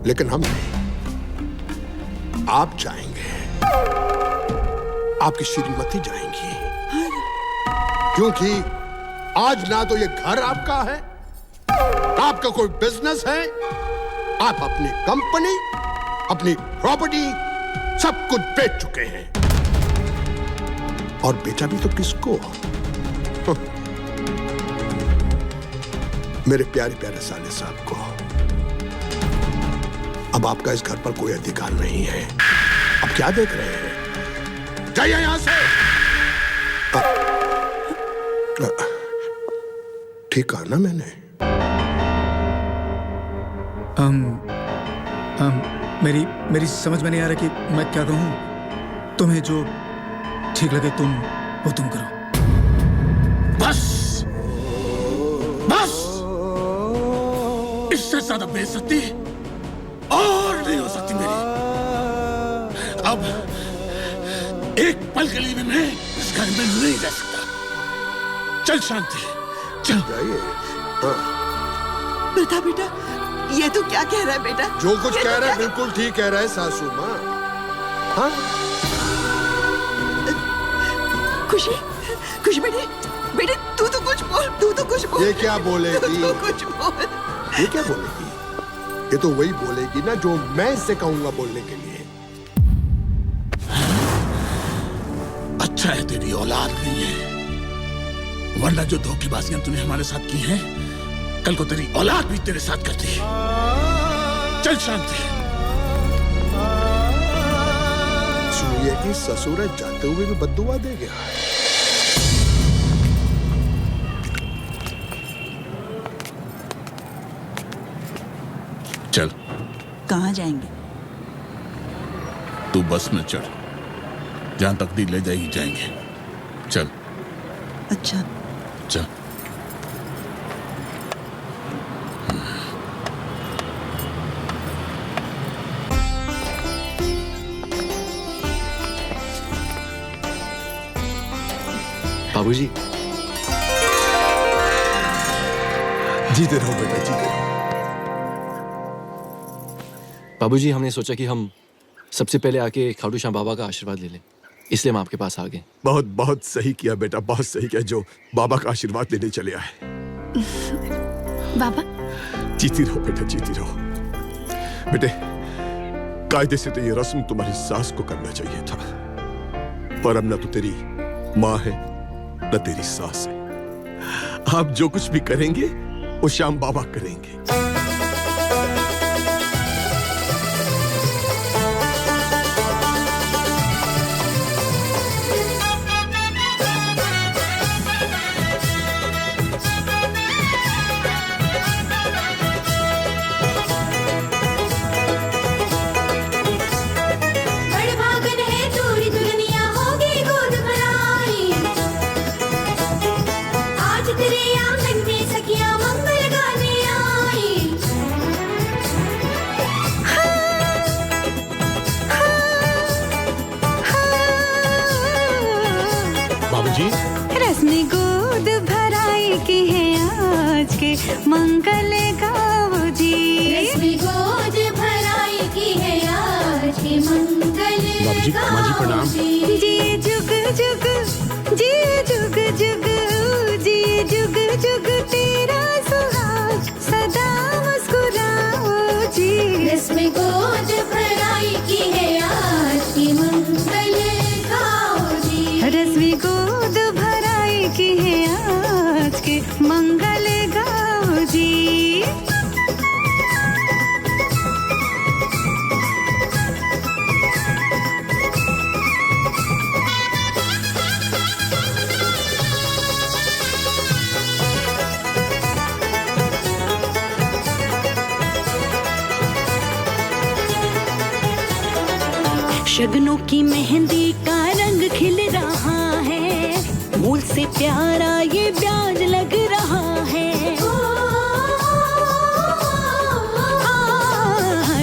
लेकिन हम नहीं। आप जाएंगे, आपकी श्रीमती जाएंगी, क्योंकि आज ना तो ये घर आपका है, आपका कोई बिजनेस है। आप अपनी कंपनी, अपनी प्रॉपर्टी सब कुछ बेच चुके हैं, और बेचा भी तो किसको? मेरे प्यारे प्यारे साले साहब को। अब आपका इस घर पर कोई अधिकार नहीं है। अब क्या देख रहे हैं? जाइए यहां से। ठीक कहा ना मैंने? मेरी समझ में नहीं आ रहा कि मैं क्या कहूं। तुम्हें जो ठीक लगे वो तुम करो। बस बस, इससे ज्यादा बेइज्जती और नहीं हो सकती मेरी। अब एक पल के लिए भी मैं इस घर में नहीं रह सकता। चल शांति, चल। बेटा बेटा, ये तू क्या कह रहा है बेटा? जो कुछ कह रहा है बिल्कुल ठीक कह रहा है सासू माँ। हाँ? खुशी, खुशी बेटे, बेटे तू तो कुछ बोल, तू तो कुछ बोल। ये क्या बोलेगी? तू कुछ बोल। ये क्या बोलेगी? ये तो वही बोलेगी ना जो मैं इससे कहूंगा बोलने के लिए। अच्छा है तेरी औलाद नहीं है, वरना जो धोखेबाजियां तूने हमारे साथ की हैं, कल को तेरी औलाद भी तेरे साथ करती है। चल शांति। सुनिए कि ससुर जाते हुए भी बद्दुआ दे गया। चल। कहाँ जाएंगे? तू बस में चढ़, जहां तकदीर ले जाएगी जाएंगे। चल। अच्छा। चल। बाबूजी। जीते रहो बेटा, जीते रहो। बाबूजी, हमने सोचा कि हम सबसे पहले आके खाटू श्याम बाबा का आशीर्वाद ले लें, इसलिए हम आपके पास आ गए। बहुत बहुत सही किया बेटा, बहुत सही किया जो बाबा का आशीर्वाद लेने चले आए। बाबा। जीती रहो बेटा, जीती रहो। बेटे, कायदे से तो ये रस्म तुम्हारी सास को करना चाहिए था, पर अब न तो तेरी माँ है न तेरी सास है। आप जो कुछ भी करेंगे वो श्याम बाबा करेंगे। रश्मि गोद भराई की है आज के मंगल गाओ जी। रश्मि गोद भराई की है आज के मंगल गाओ जी। जी जुग जुग, जी जुग जुग, जी जुग जुग तेरा सुहाग सदा मुस्कुराओ शगनों की मेहंदी का रंग खिल रहा है, मूल से प्यारा ये ब्याज लग रहा है।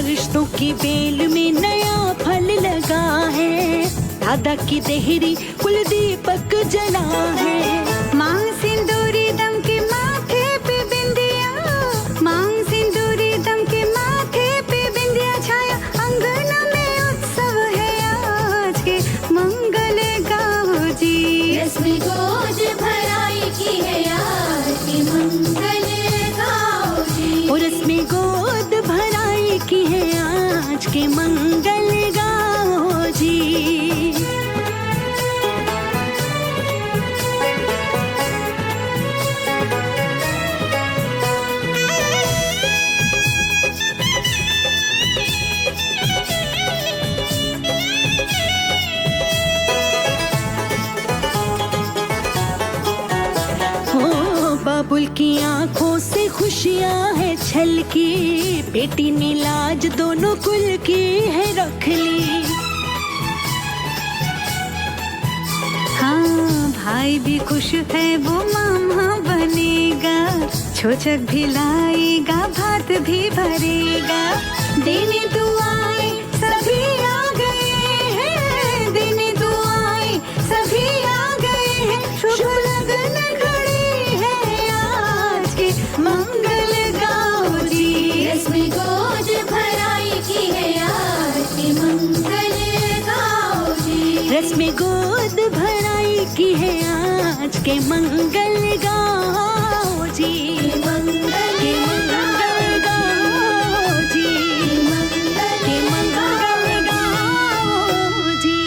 रिश्तों की बेल में नया फल लगा है, दादा की देहरी कुल दीपक जला है। मांग सिंदूरी दम के माथे पे बिंदिया, मांग सिंदूरी दम के माथे पे बिंदिया छाया, अंगना में उत्सव है आज के मंगल गाओ जी। रश्मि गोद भराई की है आज की मंगल गाओ जी। और रश्मि गोद भराई की है आज के मंगल गाओ जी। बाबुल की आंखों से खुशियां है छलकी, बेटी ने लाज दोनों कुल की है रख ली। हाँ भाई भी खुश है वो मामा बनेगा, छोचक भी लाएगा भात भी भरेगा। देने दुआएं सभी आ गए हैं, देने दुआएं सभी आ गए हैं, शुभ लगन मंगल गाओ जी। रश्मि गोद भराई की है आज की मंगल गाओ जी। रश्मि गोद भराई की है आज के मंगल गाओ जी। मंगल के मंगल गाओ जी, मंगल के मंगल गाओ जी।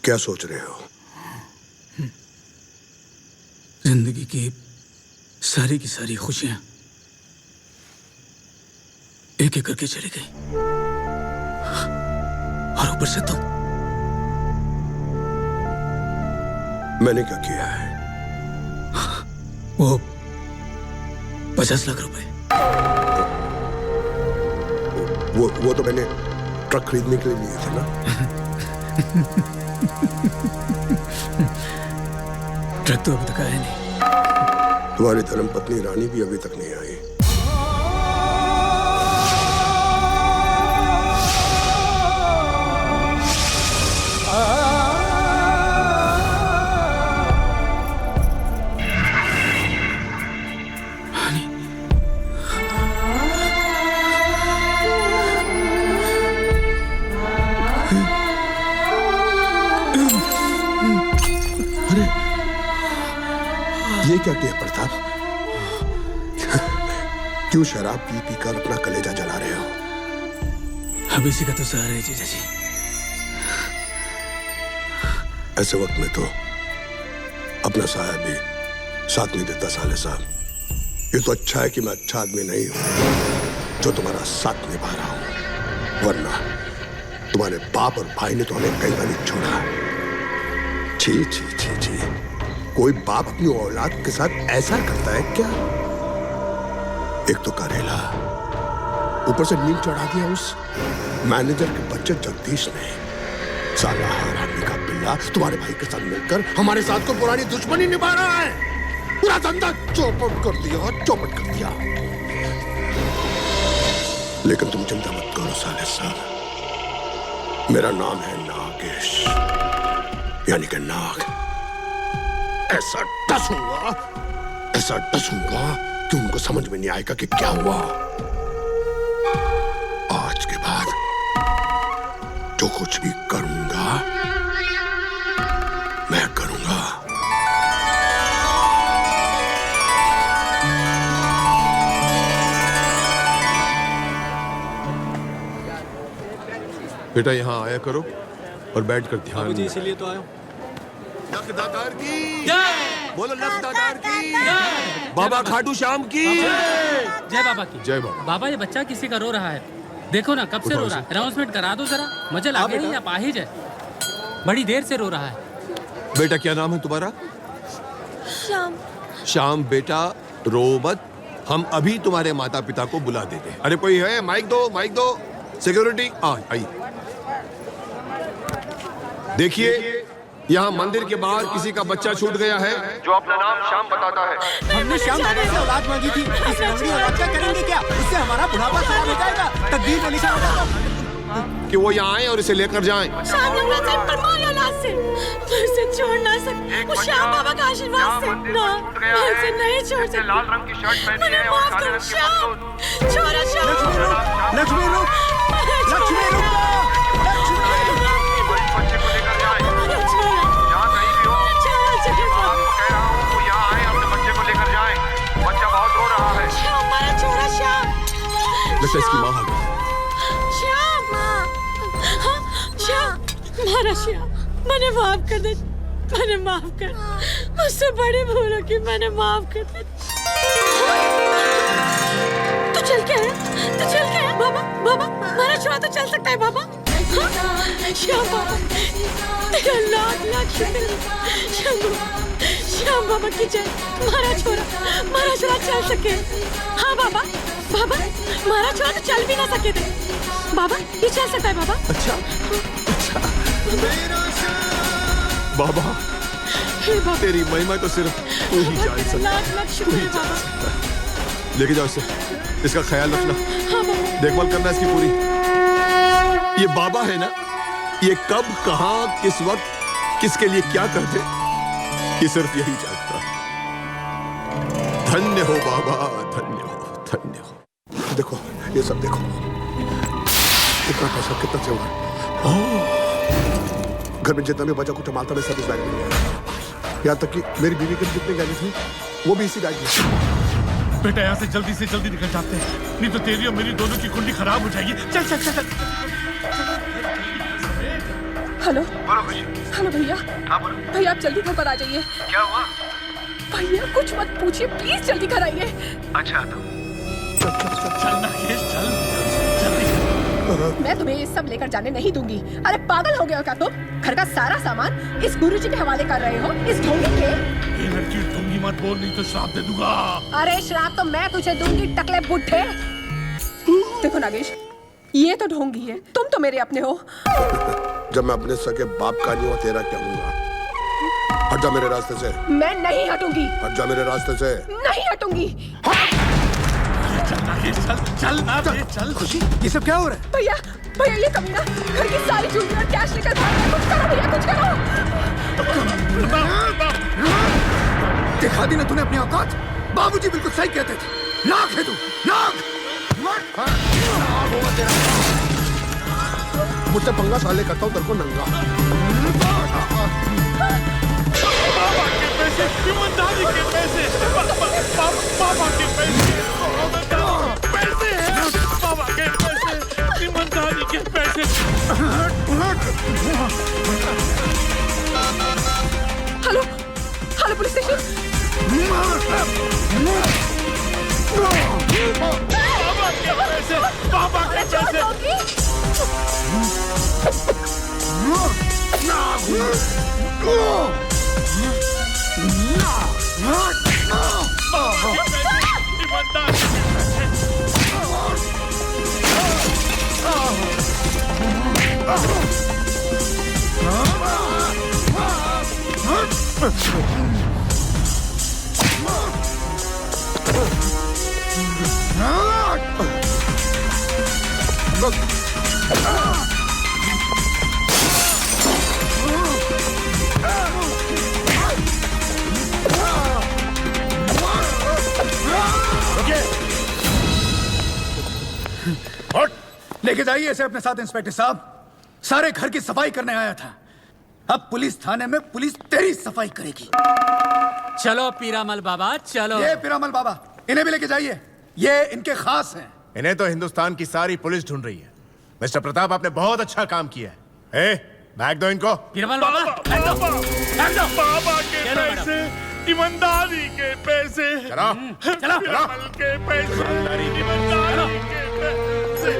क्या सोच रहे हो? जिंदगी की सारी खुशियां एक एक करके चली गई, और ऊपर से तुम। मैंने क्या किया है? वो 50 लाख रुपए। वो तो मैंने ट्रक खरीदने के लिए लिए थे ना। ट्रक तो अभी तक आया नहीं। तुम्हारी धर्मपत्नी रानी भी अभी तक नहीं आई। ये क्या किया प्रताप? क्यों शराब पी पी कर अपना कलेजा जला रहे हो? अब इसी का तो सहारा है जीजा जी। ऐसे वक्त में तो अपना साया भी साथ नहीं देता साले साहब। ये तो अच्छा है कि मैं अच्छा आदमी नहीं हूं जो तुम्हारा साथ निभा रहा हूं, वरना तुम्हारे बाप और भाई ने तो हमें कई बार छोड़ा। छी छी छी छी, कोई बाप अपनी औलाद के साथ ऐसा करता है क्या? एक तो करेला, ऊपर से नींद चढ़ा दिया उस मैनेजर के बच्चे जगदीश ने। साला हरामी का पिल्ला तुम्हारे भाई के साथ मिलकर हमारे साथ को पुरानी दुश्मनी निभा रहा है। पूरा धंधा चौपट कर दिया। लेकिन तुम चिंता मत करो साले साहब, मेरा नाम है नागेश, यानी कि नाग। ऐसा डसूंगा कि उनको समझ में नहीं आएगा कि क्या हुआ। आज के बाद जो कुछ भी करूंगा मैं करूंगा। बेटा यहाँ आया करो और बैठकर ध्यान। इसीलिए तो आया हूँ। की बोलो लखदादार की, बाबा खाटू श्याम की। जय बाबा की। जय बाबा। बाबा ये बच्चा किसी का रो रहा है, देखो ना कब से रो रहा है। अनाउंसमेंट करा दो जरा, मुझे लगे नहीं आप आ ही जाए, बड़ी देर से रो रहा है। बेटा क्या नाम है तुम्हारा? श्याम। श्याम बेटा रो मत, हम अभी तुम्हारे माता पिता को बुला देते हैं। अरे कोई है? माइक दो, माइक दो। सिक्योरिटी आइए। देखिए यहाँ मंदिर के बाहर किसी का बच्चा छूट गया है जो अपना नाम श्याम बताता है। हमने श्याम बाबा से औलाद मांगी थी, इस लंगड़ी औलाद का करेंगे क्या? उससे हमारा बुढ़ापा खराब हो जाएगा। तकदीर में लिखा होगा कि वो यहाँ आए और इसे लेकर जाएं। श्याम लंगड़ा से परमान औलाद से मैं इसे छोड़ ना सकती। वो श्याम बाबा का आशीर्वाद से ना, मैं इसे नहीं छोड़ सकती। लाल रंग की शर्ट पहनी है और काले रंग की श्याम छोड़ा श्याम। लक्ष्मी रुक, लक्ष्मी रुक, बच्चे को लेकर जाए, जहाँ कहीं भी हो, आपको कह रहा हूँ वो यहाँ आए, अपने बच्चे को लेकर जाए। बच्चा बहुत रो रहा है। श्याम हमारा छोड़ा श्याम। लगता है इसकी माँ आ गई। श्याम, हाँ, श्याम, हमारा श्याम, मैंने माफ कर दे, मैंने माफ कर, मुझसे बड़ी भूल हो कि मैंने माफ कर दे। तू चल के है, तू चल के है, बाबा, बाबा, हमारा छोरा तो चल सकता है बाबा। हाँ? श्याम बाबा, तेरा लाख लाख शुक्र, श्याम बाबा, श्याम बाबा की जय, हमारा छोरा चल सके। हाँ बाबा, बाबा, हमारा छोरा तो चल भी ना सके थे, बाबा ये चल सकता है बाबा। अच्छा, बाबा, बाबा तेरी महिमा तो सिर्फ तू ही जान सकता। लाख लाख शुक्र है बाबा। लेके जाओ इसे, इसका ख्याल रखना, हाँ बाबा। देखभाल करना इसकी पूरी। ये बाबा है ना, ये कब कहाँ किस वक्त किसके लिए क्या करते, ये सिर्फ यही जानता है। धन्य हो बाबा, धन्य हो, धन्य हो। देखो ये सब देखो, कितना पैसा, कितना जेवर, घर में जितना भी बचा कुछ मालता में सब इस बैग में है। यहाँ तक कि मेरी बीवी के जितने गहने थे वो भी इसी बैग में। बेटा यहाँ से जल्दी निकल जाते हैं, नहीं तो तेरी और मेरी दोनों की कुंडली खराब हो जाएगी। चल चल चल, चल। हेलो हेलो भैया, भैया आप जल्दी घर पर आ जाइए। क्या हुआ? भैया कुछ मत पूछिए, प्लीज जल्दी घर आइए। अच्छा तो चल नागेश, चल मैं तुम्हें ये सब लेकर जाने नहीं दूंगी। अरे पागल हो गए हो क्या तुम? घर का सारा सामान इस गुरुजी के हवाले कर रहे हो, इस ढोंगी के। ये लड़की ढोंगी मत बोल, नहीं तो श्राप दे दूंगा। अरे श्राप तो मैं तुझे दूंगी, टकले बुड्ढे। देखो नागेश, ये तो ढोंगी है, तुम तो मेरे अपने हो। जब मैं अपने सगे बाप का नहीं हो, तेरा क्या हूँगा? हट जा मेरे रास्ते से। मैं नहीं हटूंगी। हट जा मेरे रास्ते से। नहीं हटूंगी। चल नागेश, चल चल ना, चल। खुशी, ये सब क्या हो रहा है? भैया, भैया ये कमीना घर की सारी चूड़ी और कैश लेकर भाग रहा है। कुछ करो भैया, कुछ करो। दिखा दी ना तूने अपनी औकात। बाबूजी बिल्कुल सही कहते थे, नाक है तू, नाक। मुझसे पंगा साले करता हूँ, तेरे को नंगा। बाबा के पैसे, ईमानदारी के पैसे, बाबा के पैसे हैं, बाबा के पैसे, ईमानदारी के पैसे। Hello hello police station. बाबा के पैसे। लेके जाइए इसे अपने साथ इंस्पेक्टर साहब, सारे घर की सफाई करने आया था। अब पुलिस थाने में पुलिस तेरी सफाई करेगी। चलो पीरामल बाबा, चलो। ये पीरामल बाबा, इन्हें भी लेके जाइए, ये इनके खास हैं। इन्हें तो हिंदुस्तान की सारी पुलिस ढूंढ रही है। मिस्टर प्रताप, आपने बहुत अच्छा काम किया है। बैग दो इनको। पीरामल बाबा, बाबा के पैसे, ईमानदारी के पैसे, विमल के पैसे, ईमानदारी के पैसे,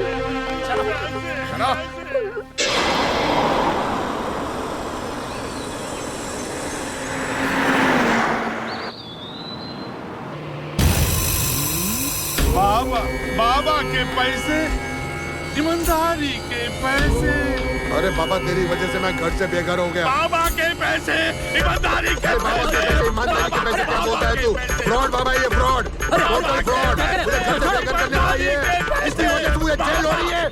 बाबा के पैसे, ईमानदारी के पैसे। अरे बाबा तेरी वजह से मैं घर से बेघर हो गया। बाबा के पैसे, ईमानदारी के पैसे, ईमानदारी के पैसे क्या बोलता है तू? फ्रॉड बाबा, ये फ्रॉड, टोटल फ्रॉड। मुझे घर से बेघर करने वाला ये, इसकी वजह से मुझे जेल हो रही है।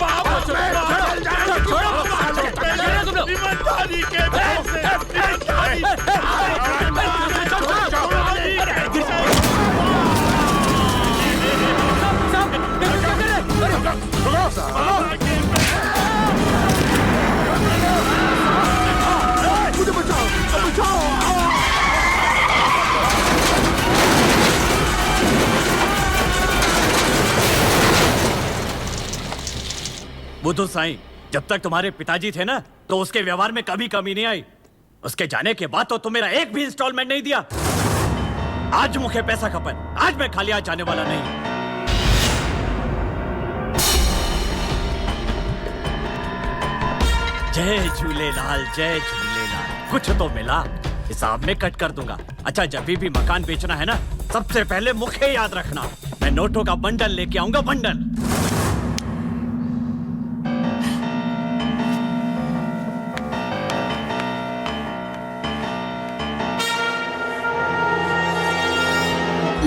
ईमानदारी के पैसे, मुझे बचाओ, बचाओ। बुद्धू साईं, जब तक तुम्हारे पिताजी थे ना तो उसके व्यवहार में कभी कमी नहीं आई। उसके जाने के बाद तो तुम मेरा एक भी इंस्टॉलमेंट नहीं दिया। आज मुझे पैसा खपन, आज मैं खाली हाथ जाने वाला नहीं। जय झूलेलाल, जय झूलेलाल। कुछ तो मिला, हिसाब में कट कर दूंगा। अच्छा, जब भी मकान बेचना है ना, सबसे पहले मुझे याद रखना। मैं नोटों का बंडल लेके आऊंगा, बंडल।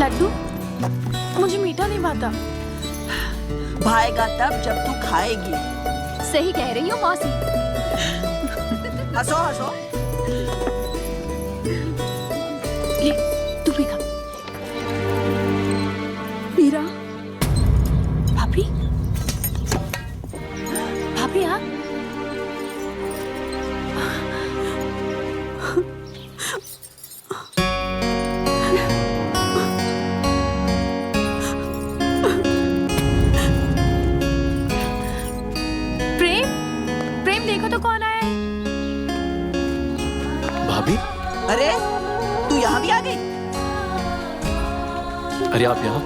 लड्डू, मुझे मीठा नहीं भाता। भाएगा तब जब तू खाएगी। सही कह रही हो मौसी। हंसो हंसो। ले, तू भी खा। मीरा, भाभी, भाभी आप? अरे तू यहाँ भी आ गई? अरे आप यहाँ?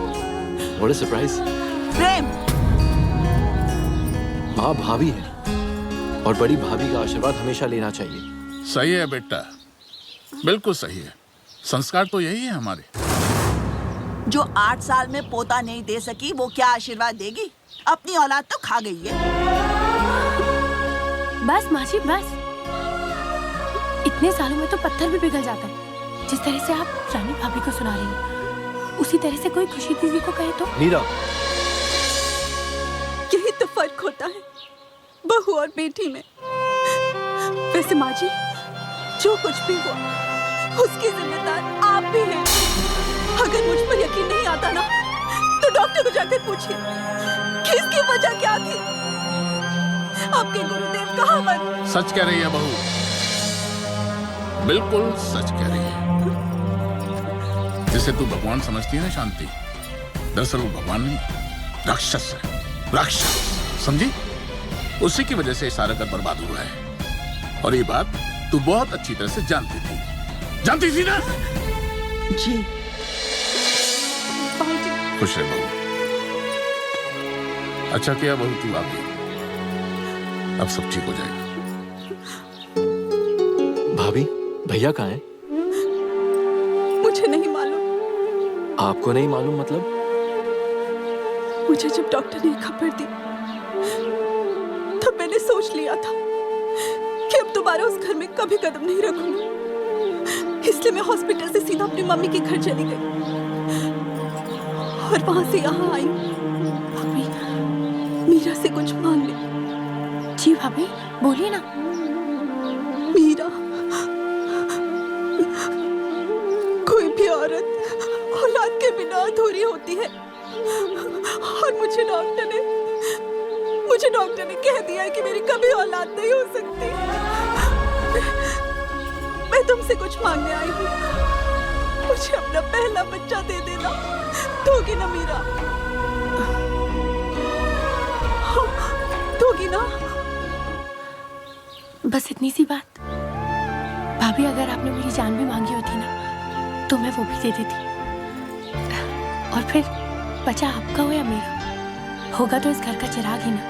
What a surprise! प्रेम, माँ भाभी है और बड़ी भाभी का आशीर्वाद हमेशा लेना चाहिए। सही है बेटा, बिल्कुल सही है। संस्कार तो यही है हमारे। जो 8 साल में पोता नहीं दे सकी वो क्या आशीर्वाद देगी? अपनी औलाद तो खा गई है। बस मासी बस। इतने सालों में तो पत्थर भी पिघल जाता है। जिस तरह से आप रानी भाभी को सुना रही हैं, उसी तरह से कोई खुशी दीदी को कहे तो। नीरा, यही तो फर्क होता है बहू और बेटी में। वैसे माँ जी, जो कुछ भी हुआ उसकी जिम्मेदार आप भी हैं। अगर मुझ पर यकीन नहीं आता ना, तो डॉक्टर को जाकर पूछिए कि इसकी वजह क्या थी। आपके गुरुदेव कहावत। सच कह रही है बहू, बिल्कुल सच कह रही है। जिसे तू भगवान समझती है ना शांति, दरअसल वो भगवान नहीं, राक्षस है। राक्षस, समझी? उसी की वजह से सारा घर बर्बाद हुआ है। और ये बात तू बहुत अच्छी तरह से जानती थी ना? जी। खुश रहे बहू। अच्छा किया बहू तू आ गई, अब सब ठीक हो जाएगा। भाभी, भैया कहाँ हैं? मुझे नहीं मालूम। आपको नहीं मालूम मतलब? मुझे जब डॉक्टर ने खबर दी तब मैंने सोच लिया था कि अब दोबारा उस घर में कभी कदम नहीं रखूंगी। इसलिए मैं हॉस्पिटल से सीधा अपनी मम्मी के घर चली गई और वहां से यहाँ आई। भाभी, मीरा से कुछ मांग ले। जी भाभी, बोलिए ना। मीरा, कोई भी औरत औलाद के बिना अधूरी होती है और मुझे डॉक्टर ने कह दिया है कि मेरी कभी औलाद नहीं हो सकती। मैं तुमसे कुछ मांगने आई हूँ। मुझे अपना पहला बच्चा दे देना, दोगी ना मीरा? दोगी ना? बस इतनी सी बात। भाभी, अगर आपने मेरी जान भी मांगी होती ना, तो मैं वो भी दे देती। और फिर बचा आपका हो या मेरा, होगा तो इस घर का चिराग ही ना।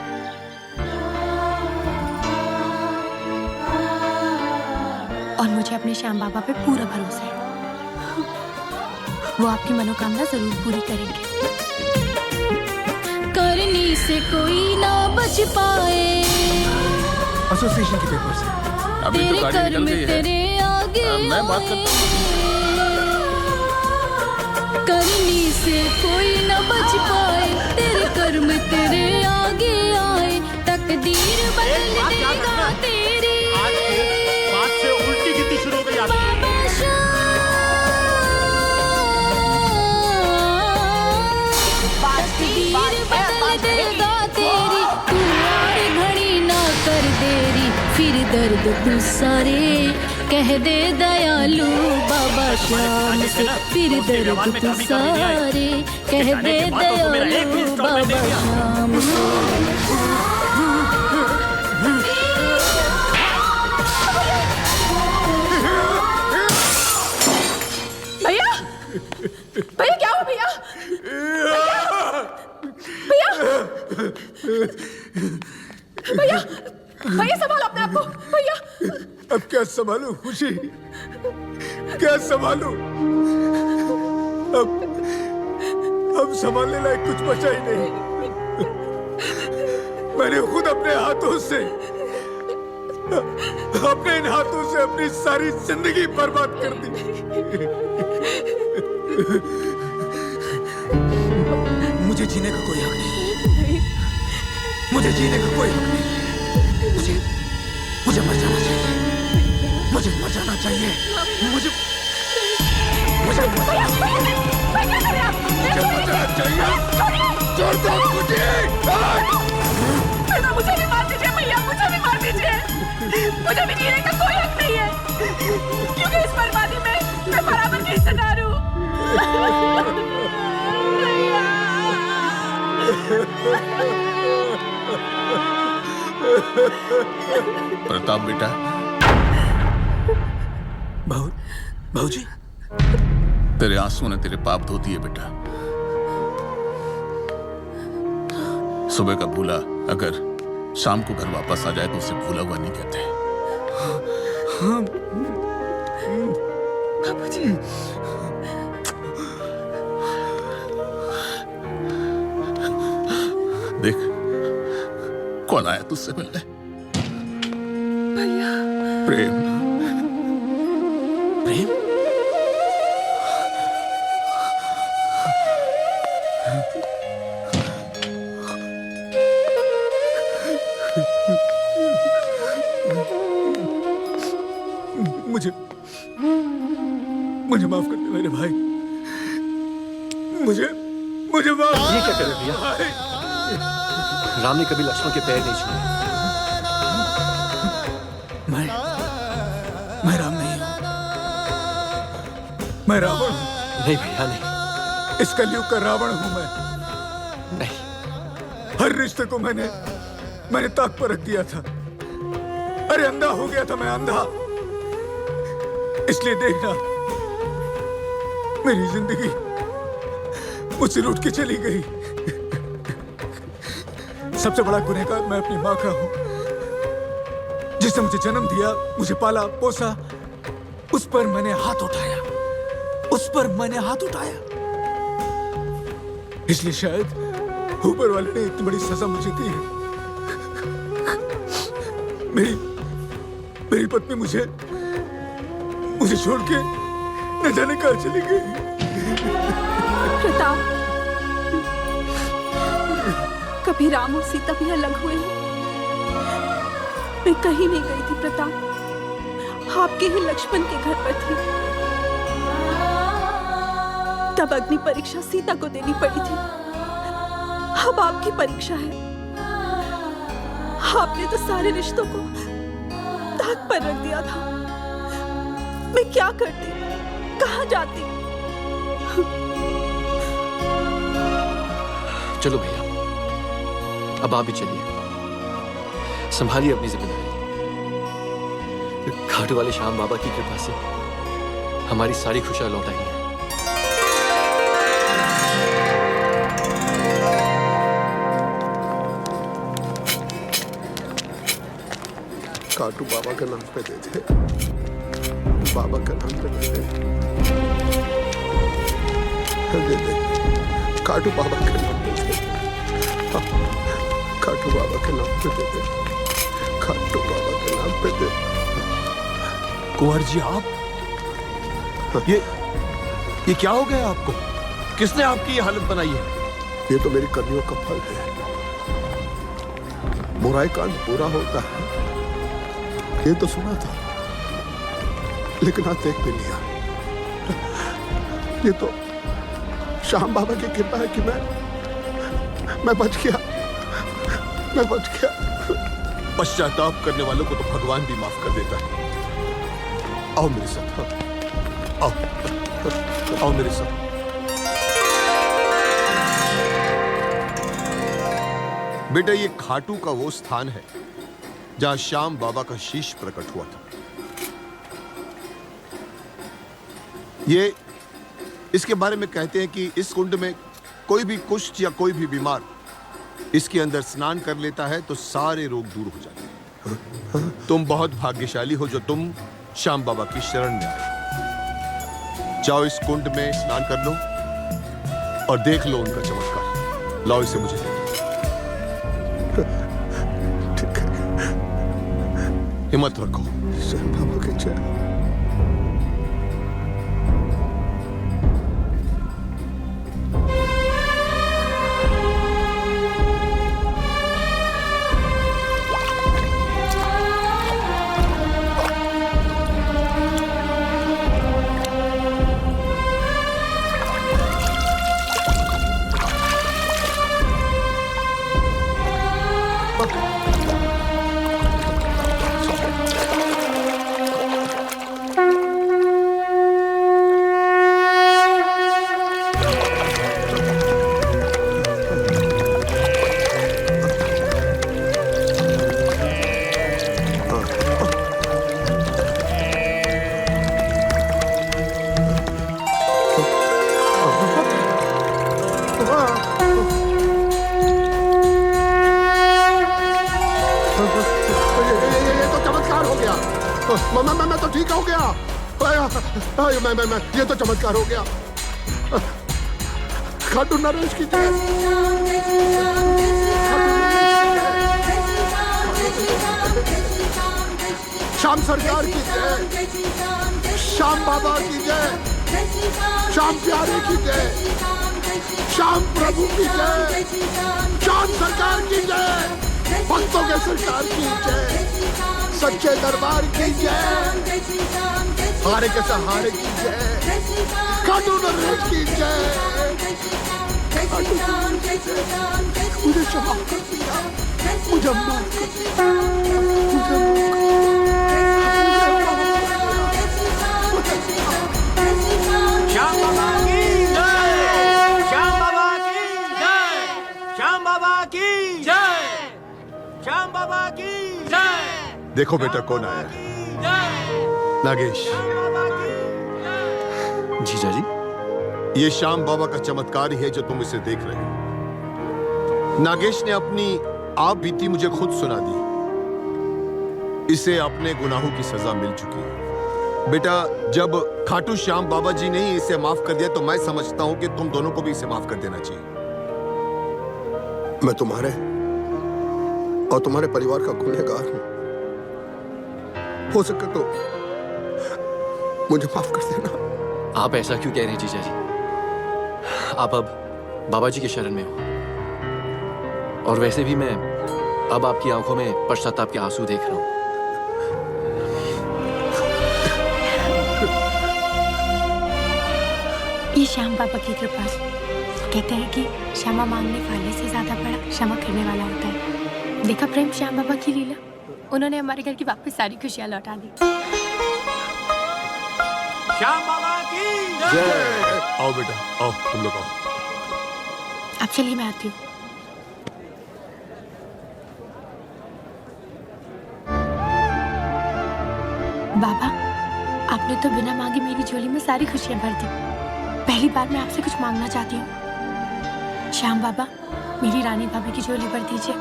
और मुझे अपने श्याम बाबा पे पूरा भरोसा है, वो आपकी मनोकामना जरूर पूरी करेंगे। करनी से कोई ना बच पाए, एसोसिएशन के पेपर से अभी तो गाड़ी निकल गई है। तेरे आगे मैं बात करता हूँ। करनी से कोई न बच पाए, तेरे कर्म तेरे आगे आए, तकदीर बदल देगा तेरी। बात से उल्टी गिनती शुरू हो गई आपकी। तकदीर बदल देगा तेरी, तू और घड़ी ना कर देरी, फिर दर्द तू सारे कह दे दयालु बाबा श्याम से, फिर दर्द तू सारे कह दे दयालु बाबा श्याम से। भैया भैया क्या हो भैया? भैया भैया भैया संभालो अपने आप को भैया। अब क्या संभालूं खुशी, क्या संभालूं? अब संभालने लायक कुछ बचा ही नहीं। मैंने खुद अपने हाथों से, अपने इन हाथों से अपनी सारी जिंदगी बर्बाद कर दी। मुझे जीने का कोई हक नहीं, मुझे जीने का कोई हक नहीं। मुझे मर जाना चाहिए, मुझे मर जाना चाहिए, मुझे मर जाना चाहिए। छोड़ दो मुझे, मुझे भी मार दीजिए भैया, मुझे भी मार दीजिए। मुझे भी जीने का कोई हक नहीं है, क्योंकि इस बर्बादी में मैं बराबर की हिस्सेदार हूँ। प्रताप बेटा। भाऊजी, तेरे आंसू ने तेरे पाप धो दिए बेटा। सुबह का भूला अगर शाम को घर वापस आ जाए तो उसे भूला हुआ नहीं कहते। बाबूजी, देख कौन आया तुझसे मिलने। भैया। प्रेम। प्रेम? मुझे माफ कर दे मेरे भाई, मुझे माफ। ये क्या कर रहे भैया? राम ने कभी लक्ष्मण के पैर नहीं छुए। मैं राम नहीं हूं, मैं रावण हूं। नहीं भैया नहीं, इस कलयुग का रावण हूं मैं। नहीं, हर रिश्ते को मैंने ताक पर रख दिया था। अरे अंधा हो गया था मैं, अंधा। इसलिए देखना, मेरी जिंदगी मुझसे लूट के चली गई। सबसे बड़ा गुनहगार मैं अपनी माँ का हूं, जिसने मुझे जन्म दिया, मुझे पाला पोसा। उस पर मैंने हाथ उठाया, उस पर मैंने हाथ उठाया। इसलिए शायद ऊपर वाले ने इतनी बड़ी सजा मुझे दी है। मेरी पत्नी मुझे छोड़ के न जाने कहाँ चली गई। प्रताप, कभी राम और सीता भी अलग हुए हैं? मैं कहीं नहीं गई थी प्रताप, आपके ही लक्ष्मण के घर पर थी। तब अग्नि परीक्षा सीता को देनी पड़ी थी, अब आपकी परीक्षा है। आपने तो सारे रिश्तों को ताक पर रख दिया था। मैं क्या करती, कहाँ जाती? चलो भैया, अब आप भी चलिए, संभालिए अपनी जिम्मेदारी। घाटू वाले श्याम बाबा की कृपा से हमारी सारी खुशियां लौट आई हैं। खाटू बाबा के नाम पे दे दे, बाबा के नाम पे दे दे, दे दे, खाटू बाबा के नाम पे दे दे, खाटू बाबा के नाम पे दे दे, खाटू बाबा के नाम पे दे। कुंवर जी आप ये क्या हो गया आपको? किसने आपकी ये हालत बनाई है? ये तो मेरी कर्मियों का फल है। बुराई कांड बुरा होता है, ये तो सुना था, लेकिन आज देख भी लिया। ये तो श्याम बाबा की कृपा है कि मैं बच गया, मैं बच गया। पश्चाताप करने वालों को तो भगवान भी माफ कर देता है। आओ मेरे साथ, आओ मेरे साथ। बेटा, ये खाटू का वो स्थान है जहां श्याम बाबा का शीश प्रकट हुआ था। ये इसके बारे में कहते हैं कि इस कुंड में कोई भी कुष्ठ या कोई भी बीमार इसके अंदर स्नान कर लेता है तो सारे रोग दूर हो जाते हैं। तुम बहुत भाग्यशाली हो जो तुम श्याम बाबा की शरण में आए। जाओ इस कुंड में स्नान कर लो और देख लो उनका चमत्कार। लाओ इसे मुझे दे दो। हिम्मत रखो। श्याम बाबा की जय। मैं तो ठीक हो गया। मैं ये तो चमत्कार हो गया। खाटू नरेश की जय। श्याम सरकार की जय। श्याम बाबा की जय। श्याम प्यारे की जय। श्याम प्रभु की जय। श्याम सरकार की जय। भक्तों के सरकार की जय। सच्चे दरबार की जय। हारे के सहारे की जय। खाटू नरेश की जय। मुझे क्षमा कर दिया, मुझे माफ कर दिया, श्याम बाबा की जय। श्याम बाबा की जय। श्याम बाबा की जय। श्याम बाबा की जय। देखो बेटा कौन आया है। नागेश। जीजा जी, ये श्याम बाबा का चमत्कार ही है जो तुम इसे देख रहे हो। नागेश ने अपनी आप बीती मुझे खुद सुना दी। इसे अपने गुनाहों की सजा मिल चुकी है। बेटा, जब खाटू श्याम बाबा जी ने इसे माफ कर दिया तो मैं समझता हूं कि तुम दोनों को भी इसे माफ कर देना चाहिए। मैं तुम्हारे और तुम्हारे परिवार का गुनहगार हूं। हो सके तो मुझे माफ कर देना। आप ऐसा क्यों कह रहे हैं जीजा जी? आप अब बाबा जी के शरण में हो, और वैसे भी मैं अब आपकी आंखों में पश्चाताप के आंसू देख रहा हूं। ये श्याम बाबा की कृपा। कहते हैं कि क्षमा मांगने वाले से ज्यादा बड़ा क्षमा करने वाला होता है। देखा प्रेम श्याम बाबा की लीला, उन्होंने हमारे घर की वापस सारी खुशियां लौटा दी। श्याम बाबा की जय। आओ बेटा, आओ तुम लोग आओ। अब चलिए, मैं आती हूँ। बाबा, आपने तो बिना मांगे मेरी झोली में सारी खुशियां भर दी। पहली बार मैं आपसे कुछ मांगना चाहती हूँ। श्याम बाबा, मेरी रानी भाभी की झोली भर दीजिए।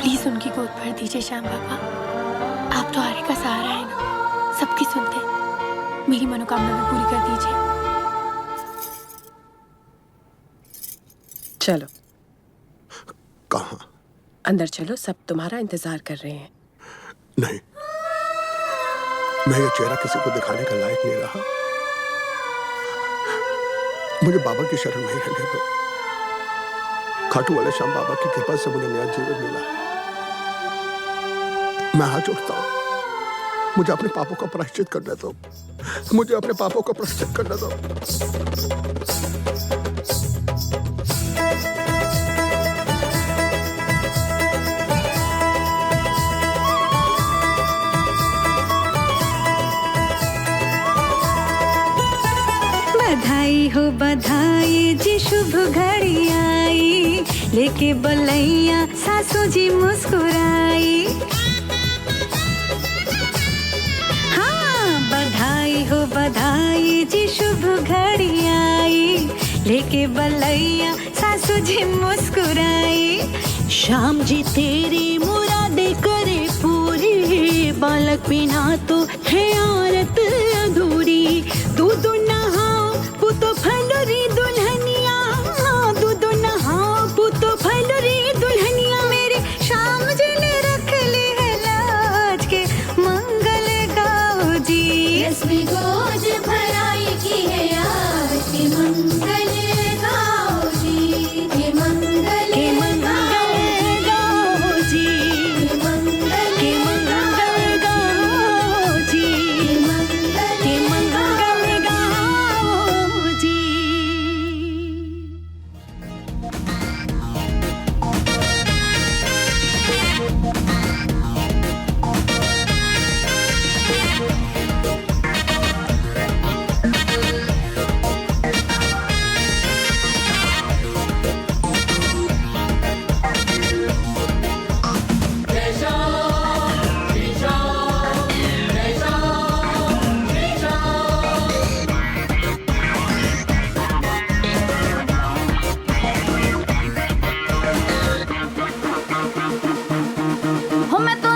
प्लीज उनकी गोद भर दीजिए श्याम बाबा। आप तो हारे का सहारा है ना, सबकी सुनते हैं। मेरी मनोकामना भी पूरी कर दीजिए। चलो कहाँ? अंदर चलो, सब तुम्हारा इंतजार कर रहे हैं। नहीं, मैं ये चेहरा किसी को दिखाने का लायक नहीं रहा। मुझे बाबा की शरण में ही रहने दो। खाटू वाले श्याम बाबा की कृपा से मुझे नया जीवन मिला है। मैं हाथ जोड़ता हूं, मुझे अपने पापों का प्रायश्चित करने दो। मुझे अपने पापों का प्रायश्चित करने दो। बधाई हो बधाई जी, शुभ घड़ी आई, लेके बलैया सासू जी मुस्कुराई। हाँ, बधाई हो बधाई जी, शुभ घड़ी आई, लेके बलैया सासू जी मुस्कुराई। श्याम जी तेरी मुरादे करे पूरी, बालक बिना तो है औरत अधूरी। दूध नहाओ पुतो फलोरी दुल्हनिया, दूध नहाओ पुतो फलोरी दुल्हनिया। मेरे श्याम जी ने रख ली है लाज के, मंगल गाओ जी। इसमें गोद भराई की है यार की, मंगल गाओ जी, के मंगल गाओ जी, के मंगल गाओ जी, के मंगल गाओ जी। हो मैं तो